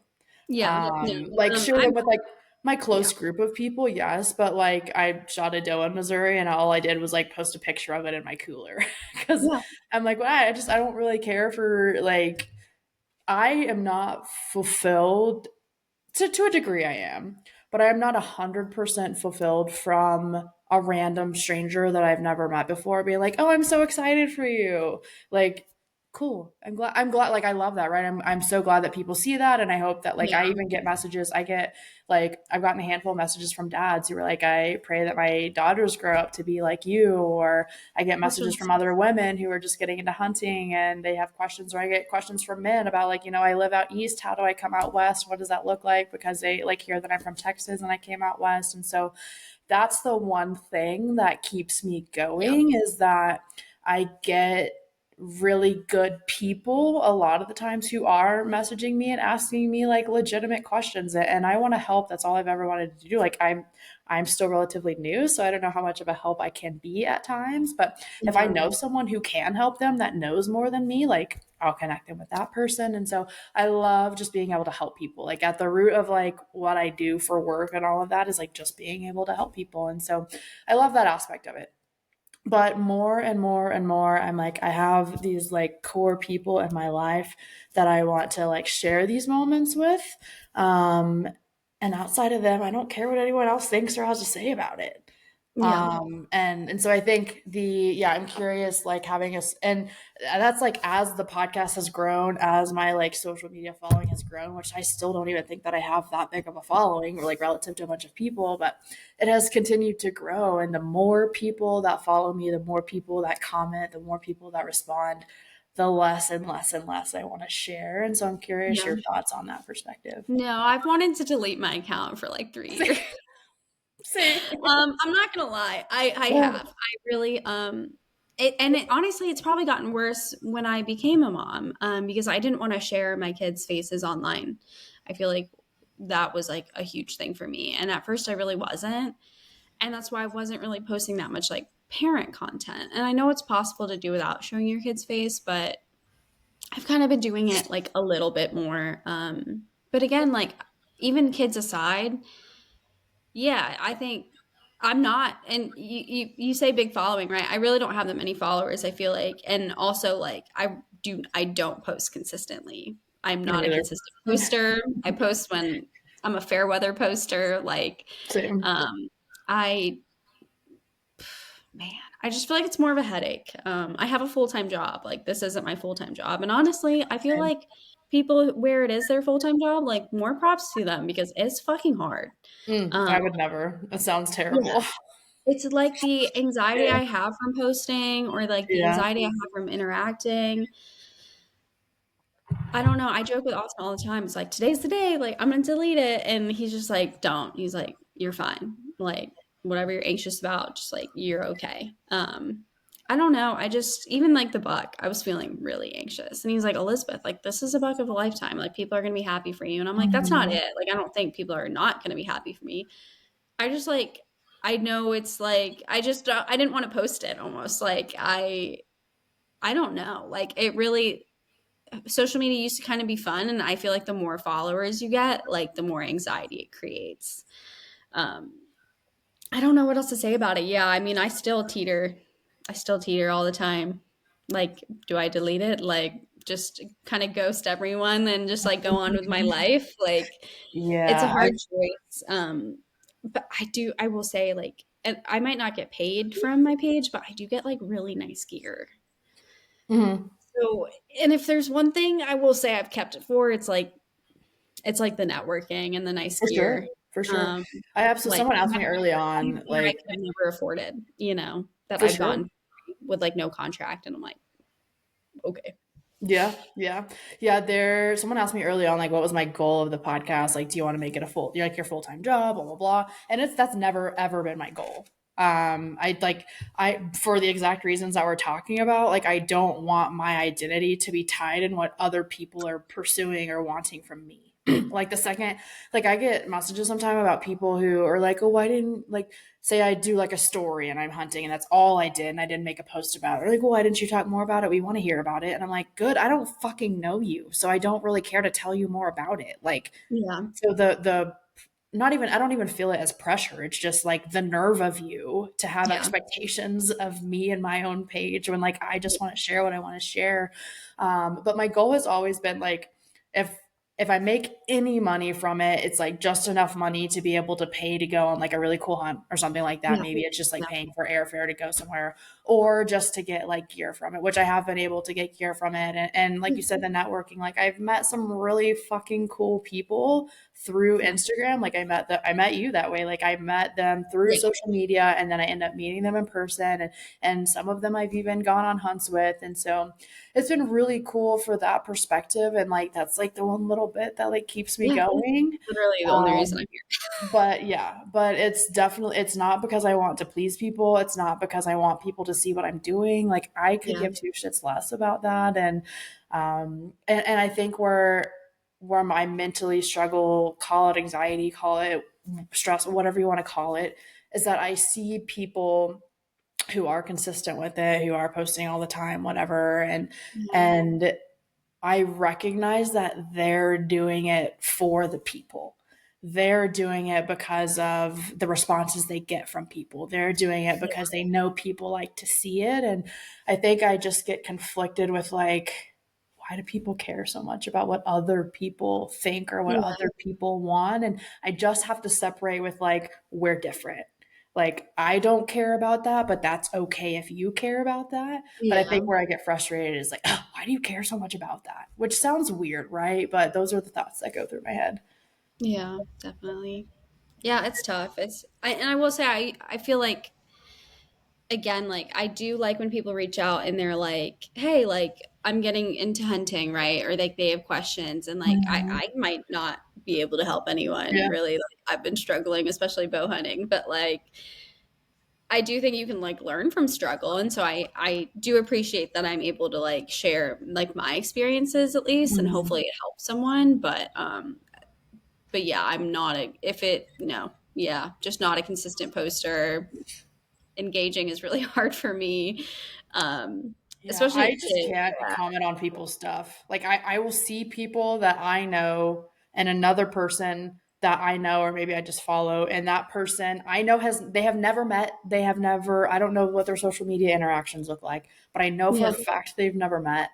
S2: yeah, no,
S1: Like share
S2: I'm
S1: them with like my
S2: yeah,
S1: close group of people, yes, but like I shot a doe in Missouri, and all I did was like post a picture of it in my cooler because
S2: yeah,
S1: I'm like, well, I don't really care for like I am not fulfilled to a degree I am, but I am not 100% fulfilled from a random stranger that I've never met before being like, oh, I'm so excited for you. Like, cool. I'm glad like I love that, right? I'm so glad that people see that, and I hope that like I
S2: yeah,
S1: even get messages. I get like I've gotten a handful of messages from dads who were like, I pray that my daughters grow up to be like you, or I get
S2: that's
S1: messages
S2: really
S1: from
S2: sweet.
S1: other women who are just getting into hunting and they have questions, or I get questions from men about like, I live out east. How do I come out west? What does that look like? Because they like hear that I'm from Texas and I came out west. And so that's the one thing that keeps me
S2: Yeah,
S1: going is that I get really good people a lot of the times who are messaging me and asking me like legitimate questions, and I want to help. That's all I've ever wanted to do. Like I'm still relatively new, so I don't know how much of a help I can be at times, but if I
S2: yeah,
S1: know someone who can help them that knows more than me, like I'll connect them with that person. And so I love just being able to help people. Like at the root of like what I do for work and all of that is like just being able to help people. And so I love that aspect of it. But more and more and more, I'm like, I have these like core people in my life that I want to like share these moments with. Um, and outside of them, I don't care what anyone else thinks or has to say about it.
S2: yeah,
S1: And so I think yeah, I'm curious, like having us, and that's like as the podcast has grown, as my like social media following has grown, which I still don't even think that I have that big of a following, or like relative to a bunch of people, but it has continued to grow. And the more people that follow me, the more people that comment, the more people that respond, the less and less and less I want to share. And so I'm curious
S2: Yeah.
S1: your thoughts on that perspective.
S2: No, I've wanted to delete my account for like 3 years.
S1: Same.
S2: I'm not gonna lie. I
S1: Yeah.
S2: have. I really honestly, it's probably gotten worse when I became a mom, because I didn't want to share my kids' faces online. I feel like that was like a huge thing for me. And at first I really wasn't. And that's why I wasn't really posting that much like parent content. And I know it's possible to do without showing your kid's face, but I've kind of been doing it like a little bit more. But again, like even kids aside, yeah, I think I'm not, and you say big following, right? I really don't have that many followers, I feel like. And also like I don't post consistently. I'm
S1: Me
S2: not a
S1: neither.
S2: consistent poster. I post when I'm a fair weather poster. Like
S1: Same.
S2: I man, I just feel like it's more of a headache. I have a full-time job. Like this isn't my full-time job. And honestly, I feel
S1: Same.
S2: like people where it is their full-time job, like more props to them because it's fucking hard. Um,
S1: I would never. It sounds
S2: yeah.
S1: terrible.
S2: It's like the anxiety
S1: Yeah.
S2: I have from posting or like the
S1: Yeah.
S2: anxiety I have from interacting. I don't know. I joke with Austin all the time. It's like, today's the day. Like, I'm going to delete it. And he's just like, don't. He's like, you're fine. Like, whatever you're anxious about, just like, you're okay. I don't know. I just, even like the buck, I was feeling really anxious. And he's like, Elizabeth, like, this is a buck of a lifetime. Like, people are going to be happy for you. And I'm like, that's not
S1: Mhm.
S2: it. Like, I don't think people are not going to be happy for me. I just like, I know it's like, I didn't want to post it almost. Like, I don't know. Like, it really, social media used to kind of be fun, and I feel like the more followers you get, like the more anxiety it creates. um I don't know what else to say about it. Yeah, I mean, I still teeter all the time. Like, do I delete it? Like, just kind of ghost everyone and just like go on with my life? Like, it's a
S1: Yeah.
S2: hard choice. But I will say, like, and I might not get paid from my page, but I do get like really nice gear.
S1: Mhm.
S2: So, and if there's one thing I will say I've kept it for, it's like the networking and the nice
S1: For sure.
S2: gear.
S1: For sure.
S2: Um,
S1: I have so
S2: like
S1: someone asked
S2: I
S1: me
S2: have
S1: early
S2: things
S1: on,
S2: there I
S1: like,
S2: could have never afforded, that
S1: for
S2: I've
S1: sure.
S2: gotten with like no contract, and I'm like, okay.
S1: Yeah, yeah, yeah. Someone asked me early on, like, what was my goal of the podcast? Like, do you want to make it like your full time job? Blah blah blah. And that's never ever been my goal. For the exact reasons that we're talking about, like, I don't want my identity to be tied in what other people are pursuing or wanting from me. Like the second, like I get messages sometime about people who are like, oh, why didn't like say I do like a story and I'm hunting and that's all I did and I didn't make a post about it. Or like, well, why didn't you talk more about it? We want to hear about it. And I'm like, good, I don't fucking know you. So I don't really care to tell you more about it. Like,
S2: Yeah,
S1: so the not even I don't even feel it as pressure. It's just like the nerve of you to have
S2: yeah,
S1: expectations of me and my own page when like I just want to share what I want to share. But my goal has always been like if if I make any money from it, it's like just enough money to be able to pay to go on like a really cool hunt or something like that.
S2: yeah,
S1: Maybe it's just like
S2: yeah,
S1: paying for airfare to go somewhere or just to get like gear from it, which I have been able to get gear from it. And like you said, the networking, like I've met some really fucking cool people through
S2: yeah,
S1: Instagram. Like I met you that way. Like I met them through
S2: yeah,
S1: social media and then I end up meeting them in person and some of them I've even gone on hunts with. And so it's been really cool for that perspective. And like that's like the one little bit that like keeps me
S2: yeah.
S1: going.
S2: Literally the only reason
S1: Um
S2: I'm here.
S1: but yeah, but it's not because I want to please people. It's not because I want people to see what I'm doing. Like I could
S2: Yeah,
S1: give two shits less about that. And I think where my mentally struggle, call it anxiety, call it stress, whatever you want to call it, is that I see people who are consistent with it, who are posting all the time, whatever,
S2: yeah,
S1: and I recognize that they're doing it for the people. They're doing it because of the responses they get from people. They're doing it
S2: yeah,
S1: because they know people like to see it. And I think I just get conflicted with like, why do people care so much about what other people think or what
S2: yeah,
S1: other people want? And I just have to separate with like, we're different. Like, I don't care about that, but that's okay if you care about that. But I
S2: yeah,
S1: think where I get frustrated is like, oh, why do you care so much about that? Which sounds weird, right? But those are the thoughts that go through my head.
S2: yeah, definitely. Yeah, it's tough. And I will say, I feel like, again, like I do like when people reach out and they're like, hey, like I'm getting into hunting, right? Or like they have questions and like
S1: Mhm.
S2: I might not be able to help anyone
S1: Yeah.
S2: really. Like I've been struggling, especially bow hunting, but like I do think you can like learn from struggle. And so I do appreciate that I'm able to like share like my experiences at least and
S1: Mhm.
S2: hopefully it helps someone. But yeah, I'm not a if it no, yeah, just not a consistent poster. Engaging is really hard for me.
S1: Yeah,
S2: Especially
S1: I
S2: with
S1: just
S2: kids.
S1: can't comment on people's stuff. Like I will see people that I know and another person that I know or maybe I just follow and that person I know has they have never met, they have never I don't know what their social media interactions look like, but I know for
S2: Yeah.
S1: a fact they've never met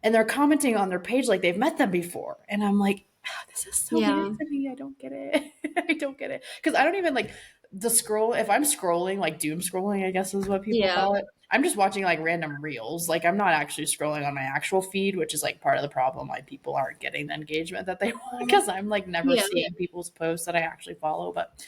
S1: and they're commenting on their page like they've met them before. And I'm like, "Ah, this is so weird
S2: Yeah.
S1: to me. I don't get it. I don't get it. Because I don't even like the scroll. If I'm scrolling, like doom scrolling, I guess is what people
S2: Yeah.
S1: call it. I'm just watching like random reels. Like I'm not actually scrolling on my actual feed, which is like part of the problem why people aren't getting the engagement that they want. Because I'm like never
S2: Yeah.
S1: seeing people's posts that I actually follow. But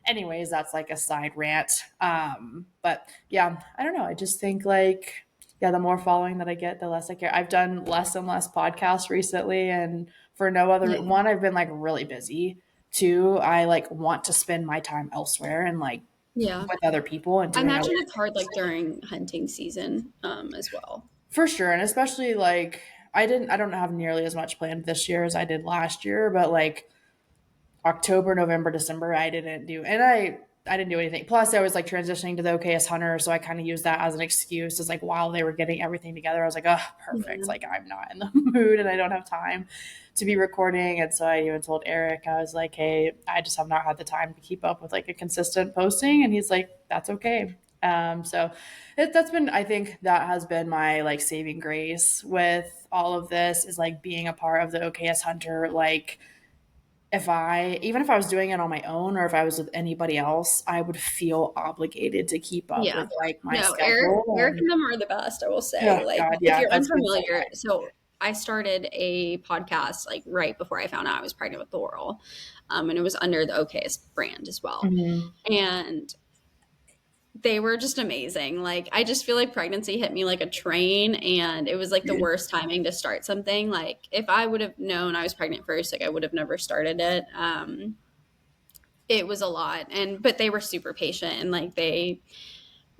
S1: anyways, that's like a side rant. But yeah, I don't know. I just think like yeah, the more following that I get, the less I care. I've done less and less podcasts recently, and for no other
S2: Yeah.
S1: one, I've been like really busy. Two, I like want to spend my time elsewhere and like
S2: Yeah.
S1: with other people and
S2: I
S1: doing other
S2: imagine it's hard
S1: things
S2: like during hunting season as well.
S1: for sure. And especially like I don't have nearly as much planned this year as I did last year, but like October, November, December, I didn't do, and I didn't do anything. Plus, I was like transitioning to the OKS Hunter, so I kind of used that as an excuse. As like while they were getting everything together, I was like, oh, perfect.
S2: Yeah.
S1: Like I'm not in the mood, and I don't have time to be recording. And so I even told Eric, I was like, hey, I just have not had the time to keep up with like a consistent posting, and he's like, that's okay. So that's been, I think that has been my like saving grace with all of this is like being a part of the OKS Hunter, like if I even if I was doing it on my own or if I was with anybody else, I would feel obligated to keep up
S2: Yeah.
S1: with like my
S2: No, Eric
S1: schedule
S2: Eric
S1: and
S2: and them are the best, I will
S1: oh
S2: say. Like
S1: god,
S2: if
S1: yeah,
S2: you're
S1: that's been so
S2: unfamiliar,
S1: fun.
S2: so I started a podcast like right before I found out I was pregnant with Laurel. And it was under the OKS brand as well.
S1: Mhm.
S2: And they were just amazing. Like I just feel like pregnancy hit me like a train and it was like the worst timing to start something. Like if I would have known I was pregnant first, like I would have never started it. It was a lot and but they were super patient and like they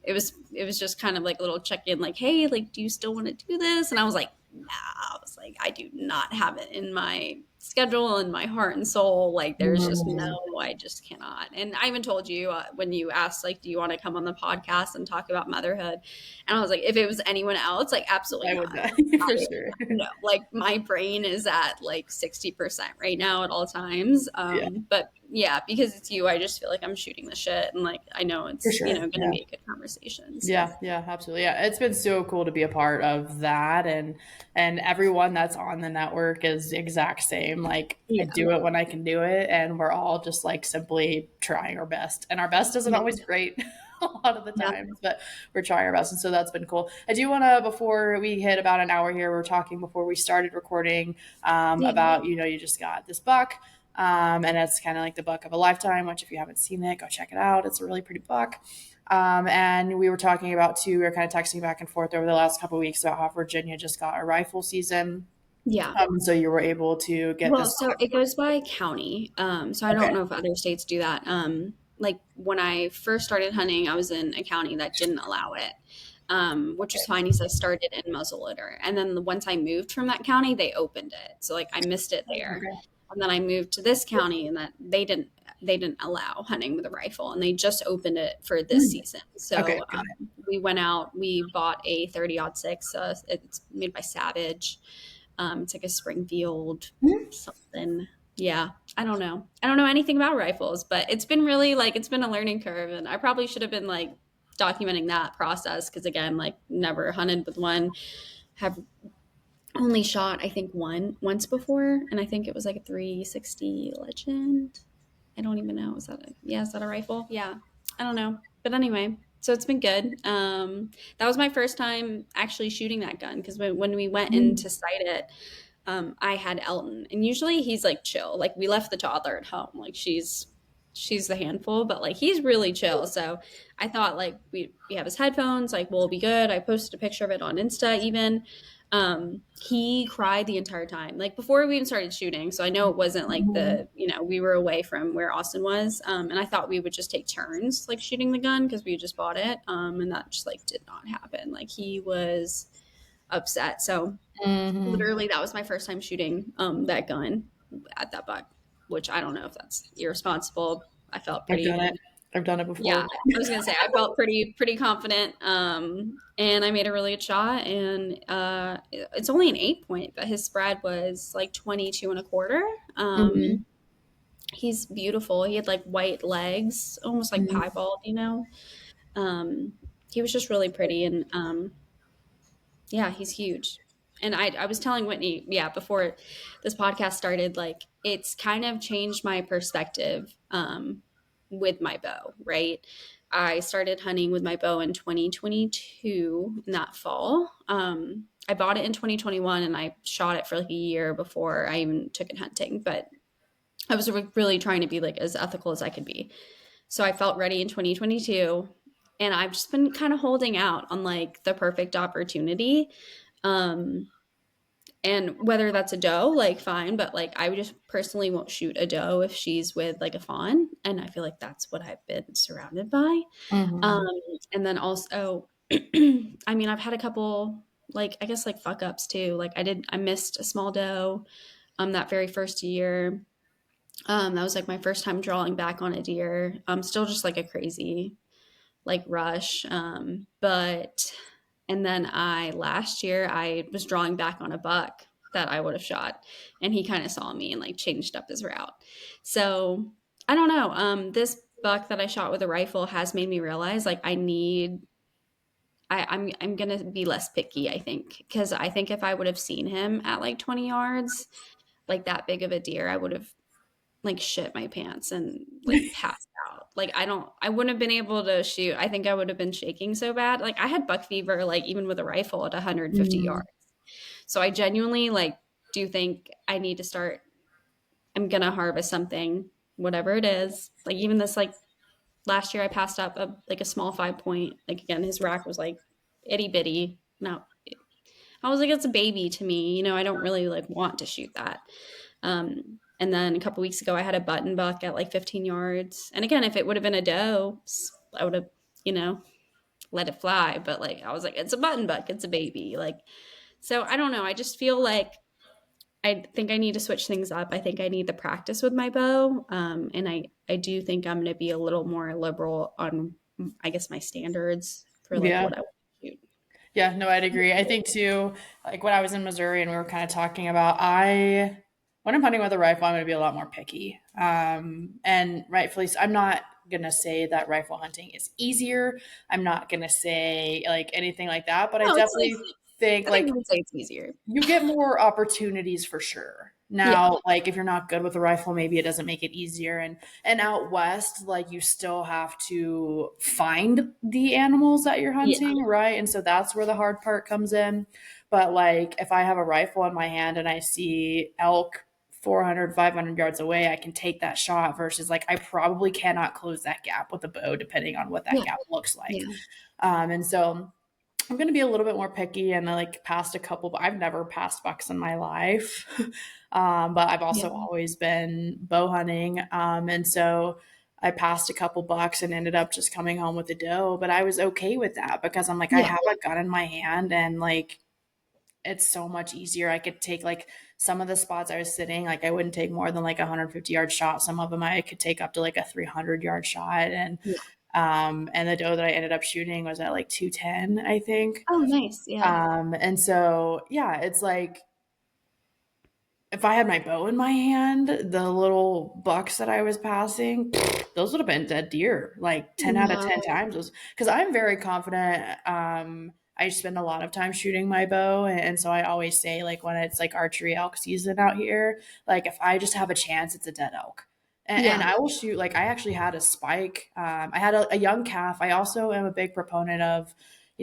S2: it was just kind of like a little check in like hey like do you still want to do this and I was like nah. I was like I do not have it in my schedule and my heart and soul like there's just no
S1: Mhm.
S2: I just cannot and I even told you when you asked like do you want to come on the podcast and talk about motherhood and I was like if it was anyone else like absolutely
S1: I would
S2: not
S1: die for sure.
S2: no, like my brain is at like 60% right now at all times.
S1: Yeah,
S2: But yeah, because it's you, I just feel like I'm shooting the shit and like I know
S1: for
S2: it's,
S1: sure.
S2: going to
S1: Yeah.
S2: be a good conversation. So
S1: Yeah, yeah, absolutely. Yeah, it's been so cool to be a part of that, and everyone that's on the network is the exact same. Like I
S2: yeah,
S1: do it when I can do it, and we're all just like simply trying our best. And our best isn't
S2: yeah,
S1: always great a lot of the
S2: yeah,
S1: times, but we're trying our best, and so that's been cool. I do want to before we hit about an hour here, we're talking before we started recording
S2: yeah,
S1: about you just got this buck. And it's kind of like the buck of a lifetime, which if you haven't seen it, go check it out. It's a really pretty buck. And we were talking about too, we were kind of texting back and forth over the last couple of weeks about how Virginia just got a rifle season.
S2: yeah.
S1: So you were able to get
S2: Well,
S1: this.
S2: so it goes by county. So I don't
S1: Okay.
S2: know if other states do that. Like when I first started hunting, I was in a county that didn't allow it, which was fine because I started in muzzleloader. And then once I moved from that county, they opened it. So like I missed it there.
S1: Okay.
S2: And then I moved to this county, and that they didn't allow hunting with a rifle, and they just opened it for this
S1: Mm.
S2: season.
S1: Okay.
S2: So
S1: Good.
S2: we went out, we bought a 30-06. It's made by Savage. It's like a Springfield
S1: Mm.
S2: something. Yeah, I don't know. I don't know anything about rifles, but it's been really like it's been a learning curve, and I probably should have been like documenting that process because again, like never hunted with one. Have only shot I think one once before, and I think it was like a 360 Legend. I don't even know. Is that a rifle? Yeah. I don't know. But anyway, so it's been good. That was my first time actually shooting that gun because when we went in
S1: Mm.
S2: to sight it, I had Elton, and usually he's like chill. Like we left the toddler at home. Like she's the handful, but like he's really chill. So I thought like we have his headphones, like we'll be good. I posted a picture of it on Insta even. He cried the entire time, like before we even started shooting. So I know it wasn't like we were away from where Austin was. And I thought we would just take turns like shooting the gun because we just bought it. And that just like did not happen. Like he was upset. So
S1: Mm-hmm.
S2: literally that was my first time shooting that gun at that buck, which I don't know if that's irresponsible. I felt
S1: I've done
S2: pretty,
S1: it. I've done it
S2: yeah,
S1: before.
S2: I was gonna say I felt pretty confident. And I made a really good shot, and it's only an 8 point, but his spread was like 22 and a quarter.
S1: Mm-hmm.
S2: He's beautiful. He had like white legs, almost like
S1: Mm-hmm.
S2: piebald, you know. Um, he was just really pretty, and yeah, he's huge. And I was telling Whitney, yeah, before this podcast started, like it's kind of changed my perspective with my bow, right? I started hunting with my bow in 2022 in that fall. I bought it in 2021 and I shot it for like a year before I even took it hunting. But I was really trying to be like as ethical as I could be. So I felt ready in 2022. And I've just been kind of holding out on like the perfect opportunity. Um, and whether that's a doe, like fine, but like I just personally won't shoot a doe if she's with like a fawn. And I feel like that's what I've been surrounded by. Um,
S1: Mm-hmm.
S2: and then also, I mean, I've had a couple like I guess like fuck ups too. Like I missed a small doe that very first year. That was like my first time drawing back on a deer. Still just like a crazy like rush. But and then last year I was drawing back on a buck that I would have shot, and he kind of saw me and like changed up his route. So I don't know. This buck that I shot with a rifle has made me realize like I'm gonna be less picky, I think, because I think if I would have seen him at like 20 yards, like that big of a deer, I would have like shit my pants and like passed out. Like I wouldn't have been able to shoot. I think I would have been shaking so bad. Like I had buck fever like even with a rifle at 150
S1: Mm-hmm.
S2: yards. So I genuinely like do think I need to start I'm going to harvest something whatever it is. Like even this like last year I passed up a small 5 point. Like again his rack was like itty bitty. No. I was like it's a baby to me. You know, I don't really like want to shoot that. And then a couple weeks ago, I had a button buck at like 15 yards. And again, if it would have been a doe, I would have, you know, let it fly. But like, I was like, it's a button buck, it's a baby. Like, so I don't know. I just feel like I think I need to switch things up. I think I need the practice with my bow. And I do think I'm going to be a little more liberal on, I guess, my standards for like
S1: Yeah.
S2: what I want to shoot.
S1: Yeah, no, I'd agree. I think too, like when I was in Missouri and we were kind of talking about, when I'm hunting with a rifle, I'm going to be a lot more picky. And rightfully, so. I'm not going to say that rifle hunting is easier. I'm not going to say like anything like that, but I
S2: No,
S1: definitely think
S2: I think
S1: like
S2: we would say it's easier.
S1: you get more opportunities for sure.
S2: Yeah.
S1: Now, like if you're not good with a rifle, maybe it doesn't make it easier. And out west, like you still have to find the animals that you're
S2: Yeah.
S1: hunting, right? And so that's where the hard part comes in. But like if I have a rifle in my hand and I see elk 400, 500 yards away, I can take that shot versus like I probably cannot close that gap with a bow depending on what that
S2: Yeah.
S1: gap looks like.
S2: Yeah.
S1: And so I'm going to be a little bit more picky and I like passed a couple, but I've never passed bucks in my life. But I've also
S2: Yeah.
S1: always been bow hunting. And so I passed a couple bucks and ended up just coming home with a doe, but I was okay with that because I'm like, I
S2: Yeah.
S1: have a gun in my hand and like, it's so much easier. I could take like some of the spots I was sitting, like I wouldn't take more than like a 150-yard shot. Some of them I could take up to like a 300-yard shot.
S2: Yeah.
S1: And the doe that I ended up shooting was at like 210, I think.
S2: Oh, nice. Yeah.
S1: And so, yeah, it's like if I had my bow in my hand, the little bucks that I was passing, those would have been dead deer, like 10 out of
S2: No.
S1: 10 times. Because I'm very confident. I spend a lot of time shooting my bow. And so I always say, like, when it's like archery elk season out here, like, if I just have a chance, it's a dead elk. And
S2: Yeah.
S1: I will shoot, like, I actually had a spike. I had a young calf. I also am a big proponent of,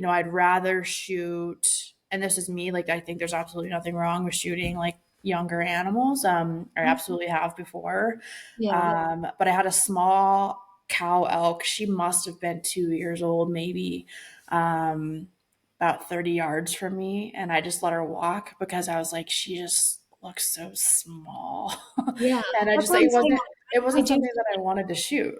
S1: I'd rather shoot, and this is me, like, I think there's absolutely nothing wrong with shooting, like, younger animals. I
S2: Mhm.
S1: absolutely have before.
S2: Yeah.
S1: But I had a small cow elk. She must have been 2 years old, maybe. Um, about 30 yards from me, and I just let her walk because I was like, she just looks so small.
S2: Yeah,
S1: And
S2: that's what I'm saying.
S1: it
S2: I
S1: wasn't
S2: do
S1: something
S2: feel
S1: that I
S2: like
S1: wanted to shoot.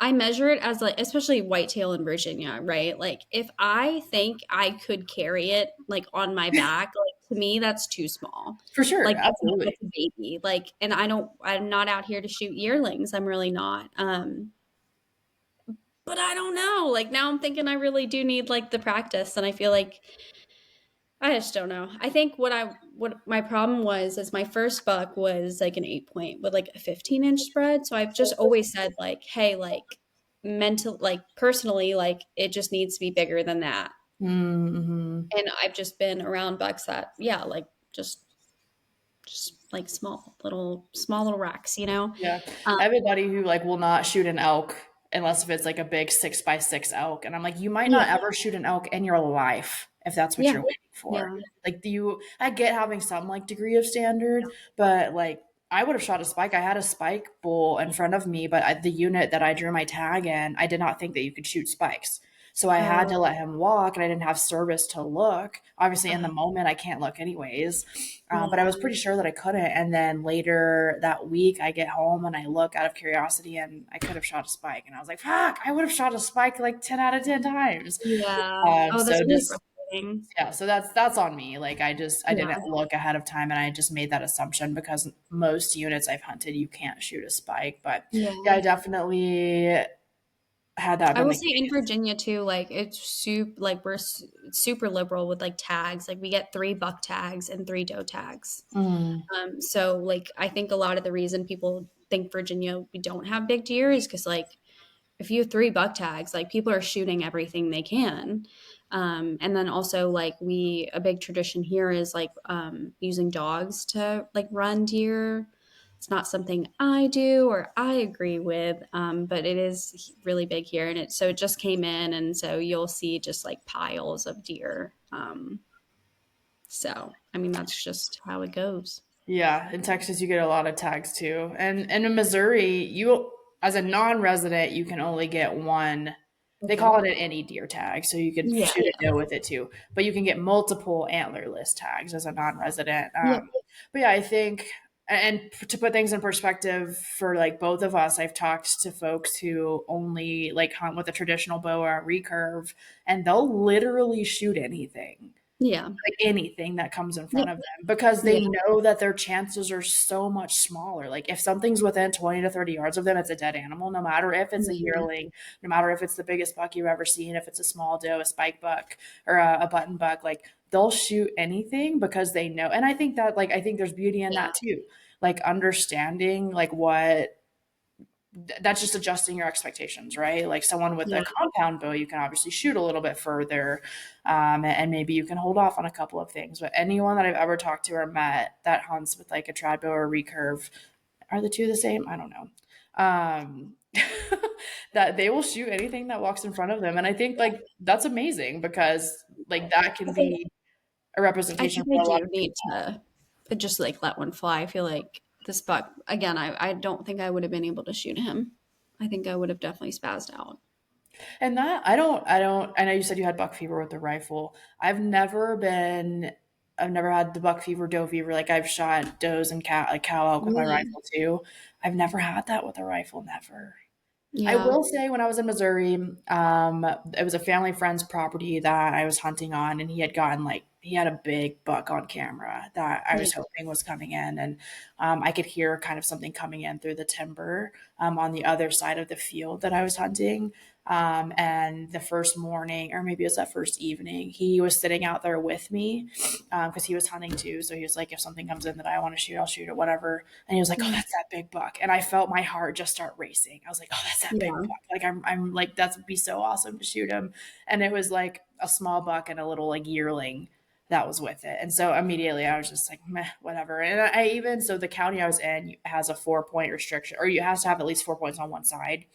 S2: I measure it as like, especially whitetail in Virginia, right? Like, if I think I could carry it like on my back, like to me, that's too small.
S1: For sure,
S2: Like
S1: absolutely.
S2: that's a baby. Like, and I'm not out here to shoot yearlings. I'm really not. But I don't know. Like now I'm thinking I really do need like the practice, and I feel like I just don't know. I think what my problem was is my first buck was like an 8 point with like a 15-inch spread. So I've just always said like, hey, like mental, like personally, like it just needs to be bigger than that.
S1: Mm-hmm.
S2: And I've just been around bucks that, yeah, like just like small little racks, you know?
S1: Yeah.
S2: Um,
S1: I have a buddy who like will not shoot an elk unless if it's like a big 6 by 6 elk. And I'm like, you might
S2: yeah,
S1: not ever shoot an elk in your life if that's what
S2: yeah,
S1: you're waiting for.
S2: yeah,
S1: Like, do you, I get having some like degree of standard, but like I would have shot a spike. I had a spike bull in front of me, but the unit that I drew my tag in, I did not think that you could shoot spikes. So I had
S2: uh,
S1: to let him walk, and I didn't have service to look. Obviously, in
S2: uh,
S1: the moment, I can't look anyways. But I
S2: yeah,
S1: was pretty sure that I couldn't. And then later that week, I get home and I look out of curiosity, and I could have shot a spike. And I was like, fuck, I would have shot a spike like 10 out of 10 times.
S2: yeah. Oh,
S1: So
S2: that's really
S1: just,
S2: frustrating.
S1: yeah, so that's on me. Like I
S2: Yeah,
S1: didn't look ahead of time, and I just made that assumption because most units I've hunted, you can't shoot a spike. But yeah,
S2: yeah.
S1: I definitely had that
S2: I
S1: been
S2: will
S1: the
S2: say in
S1: case.
S2: Virginia too, like it's like super liberal with like tags. Like we get 3 buck tags and 3 doe tags.
S1: Mm,
S2: So like I think a lot of the reason people think Virginia we don't have big deer is because like if you have 3 buck tags, like people are shooting everything they can. And then also like a big tradition here is like using dogs to like run deer. It's not something I do or I agree with, but it is really big here, and it just came in, and so you'll see just like piles of deer. So I mean that's just how it goes.
S1: yeah, in Texas you get a lot of tags too. And in Missouri, you as a non-resident, you can only get one. They
S2: Okay.
S1: call it an any deer tag, so you could
S2: Yeah.
S1: shoot a doe with it too. But you can get multiple antlerless tags as a non-resident.
S2: Yeah.
S1: But yeah, I think, and to put things in perspective for like both of us, I've talked to folks who only like hunt with a traditional bow or a recurve, and they'll literally shoot anything,
S2: Yeah.
S1: like anything that comes in
S2: Yep.
S1: front of them, because
S2: Yeah.
S1: they know that their chances are so much smaller. Like if something's within 20 to 30 yards of them, it's a dead animal, no matter if it's a
S2: Yeah.
S1: yearling, no matter if it's the biggest buck you've ever seen, if it's a small doe, a spike buck, or a button buck. Like they'll shoot anything because they know. And I think that, like, I think there's beauty in
S2: Yeah.
S1: that too. Like understanding like what that's just adjusting your expectations, right? Like someone with a
S2: Yeah.
S1: compound bow, you can obviously shoot a little bit further, and maybe you can hold off on a couple of things. But anyone that I've ever talked to or met that hunts with like a trad bow or a recurve, are the two the same? I don't know. Um, that they will shoot anything that walks in front of them, and I think like that's amazing because like that can
S2: I think
S1: be a
S2: I
S1: representation
S2: think I
S1: for a lot
S2: do
S1: of
S2: need
S1: people.
S2: to just like let one fly. I feel like this buck again. I don't think I would have been able to shoot him. I think I would have definitely spazzed out.
S1: And that I know you said you had buck fever with the rifle. I've never had the buck fever, doe fever. Like I've shot does and cow elk with my
S2: Yeah.
S1: rifle too. I've never had that with a rifle, never. I
S2: Yeah.
S1: will say when I was in Missouri, it was a family friend's property that I was hunting on, and he had a big buck on camera that I
S2: Yeah.
S1: was hoping was coming in, and I could hear kind of something coming in through the timber on the other side of the field that I was hunting. And the first morning, or maybe it was that first evening, he was sitting out there with me because he was hunting too. So he was like, if something comes in that I want to shoot, I'll shoot it, whatever. And he was like, "Oh,
S2: Yeah.
S1: that's that big buck," and I felt my heart just start racing. I was like, "Oh, that's that big
S2: Yeah.
S1: buck!" Like I'm like, that would be so awesome to shoot him. And it was like a small buck and a little like yearling that was with it. And so immediately I was just like, meh, whatever. And I even so the county I was in has a 4 point restriction, or you have to have at least 4 points on one side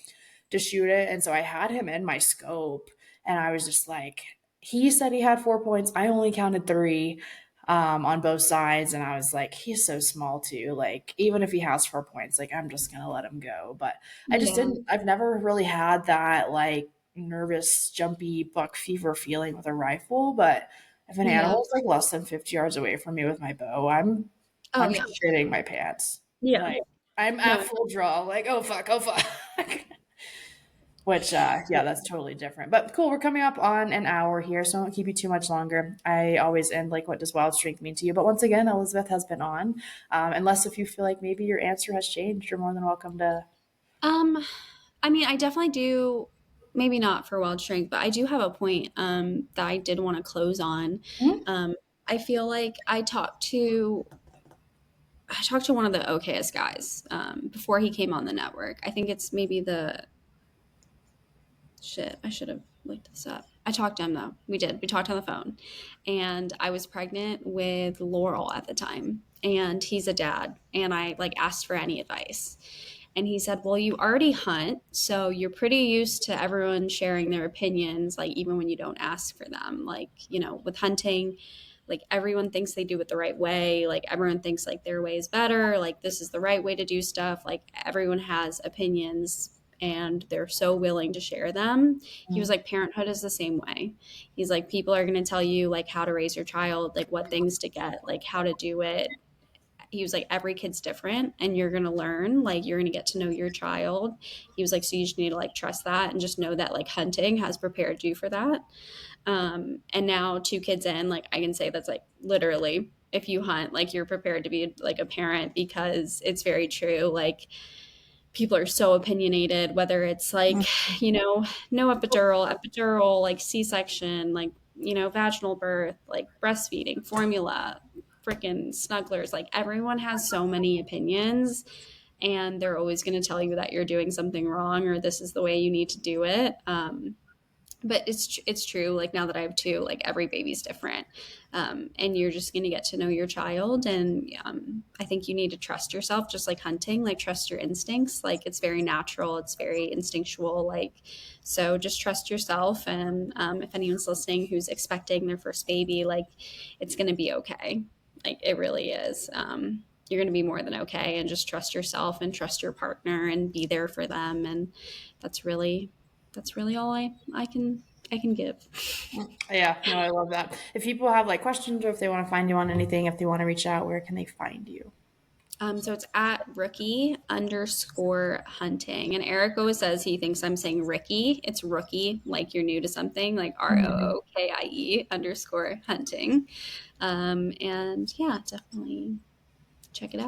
S1: to shoot it. And so I had him in my scope, and I was just like, he said he had 4 points. I only counted three on both sides. And I was like, he's so small too. Like, even if he has 4 points, like, I'm just going to let him go. But
S2: Yeah.
S1: I've never really had that, like, nervous, jumpy buck fever feeling with a rifle. But if an
S2: Yeah.
S1: animal is like less than 50 yards away from me with my bow,
S2: Oh
S1: I'm
S2: yeah.
S1: shitting my pants.
S2: Yeah.
S1: Like I'm
S2: No.
S1: at full draw. Like oh fuck, oh fuck. Which, yeah,
S2: Yeah.
S1: that's totally different. But cool, we're coming up on an hour here, so I won't keep you too much longer. I always end like, what does wild strength mean to you? But once again, Elizabeth has been on. Unless if you feel like maybe your answer has changed, you're more than welcome to.
S2: Um, I mean, I definitely do. Maybe not for wild strength, but I do have a point that I did want to close on.
S1: Mhm.
S2: Um, I feel like I talked to one of the okayest guys before he came on the network. I think it's maybe the shit. I should have looked this up. I talked to him though. We did. We talked on the phone, and I was pregnant with Laurel at the time, and he's a dad, and I like asked for any advice. And he said, well, you already hunt, so you're pretty used to everyone sharing their opinions, like even when you don't ask for them. Like, you know, with hunting, like everyone thinks they do it the right way. Like everyone thinks like their way is better. Like this is the right way to do stuff. Like everyone has opinions and they're so willing to share them. He was like, parenthood is the same way. He's like, people are going to tell you like how to raise your child, like what things to get, like how to do it. He was like, every kid's different and you're going to learn, like you're going to get to know your child. He was like, so you just need to like trust that and just know that like hunting has prepared you for that. And now 2 kids in, like I can say that's like literally if you hunt, like you're prepared to be like a parent because it's very true. Like people are so opinionated, whether it's like, you know, no epidural, like C-section, like, you know, vaginal birth, like breastfeeding, formula, freaking snugglers. Like everyone has so many opinions and they're always going to tell you that you're doing something wrong or this is the way you need to do it. But it's true, like now that I have two, like every baby's different, and you're just going to get to know your child. And I think you need to trust yourself, just like hunting, like trust your instincts. Like it's very natural, it's very instinctual, like so just trust yourself. And if anyone's listening who's expecting their first baby, like it's going to be okay. Like it really is. You're going to be more than okay, and just trust yourself and trust your partner and be there for them. And that's really all I can give.
S1: Yeah, no, I love that. If people have like questions or if they want to find you on anything, if they want to reach out, where can they find you?
S2: So it's at rookie_hunting. And Eric always says he thinks I'm saying Ricky. It's rookie, like you're new to something, like ROOKIE _hunting. And yeah, definitely check it out.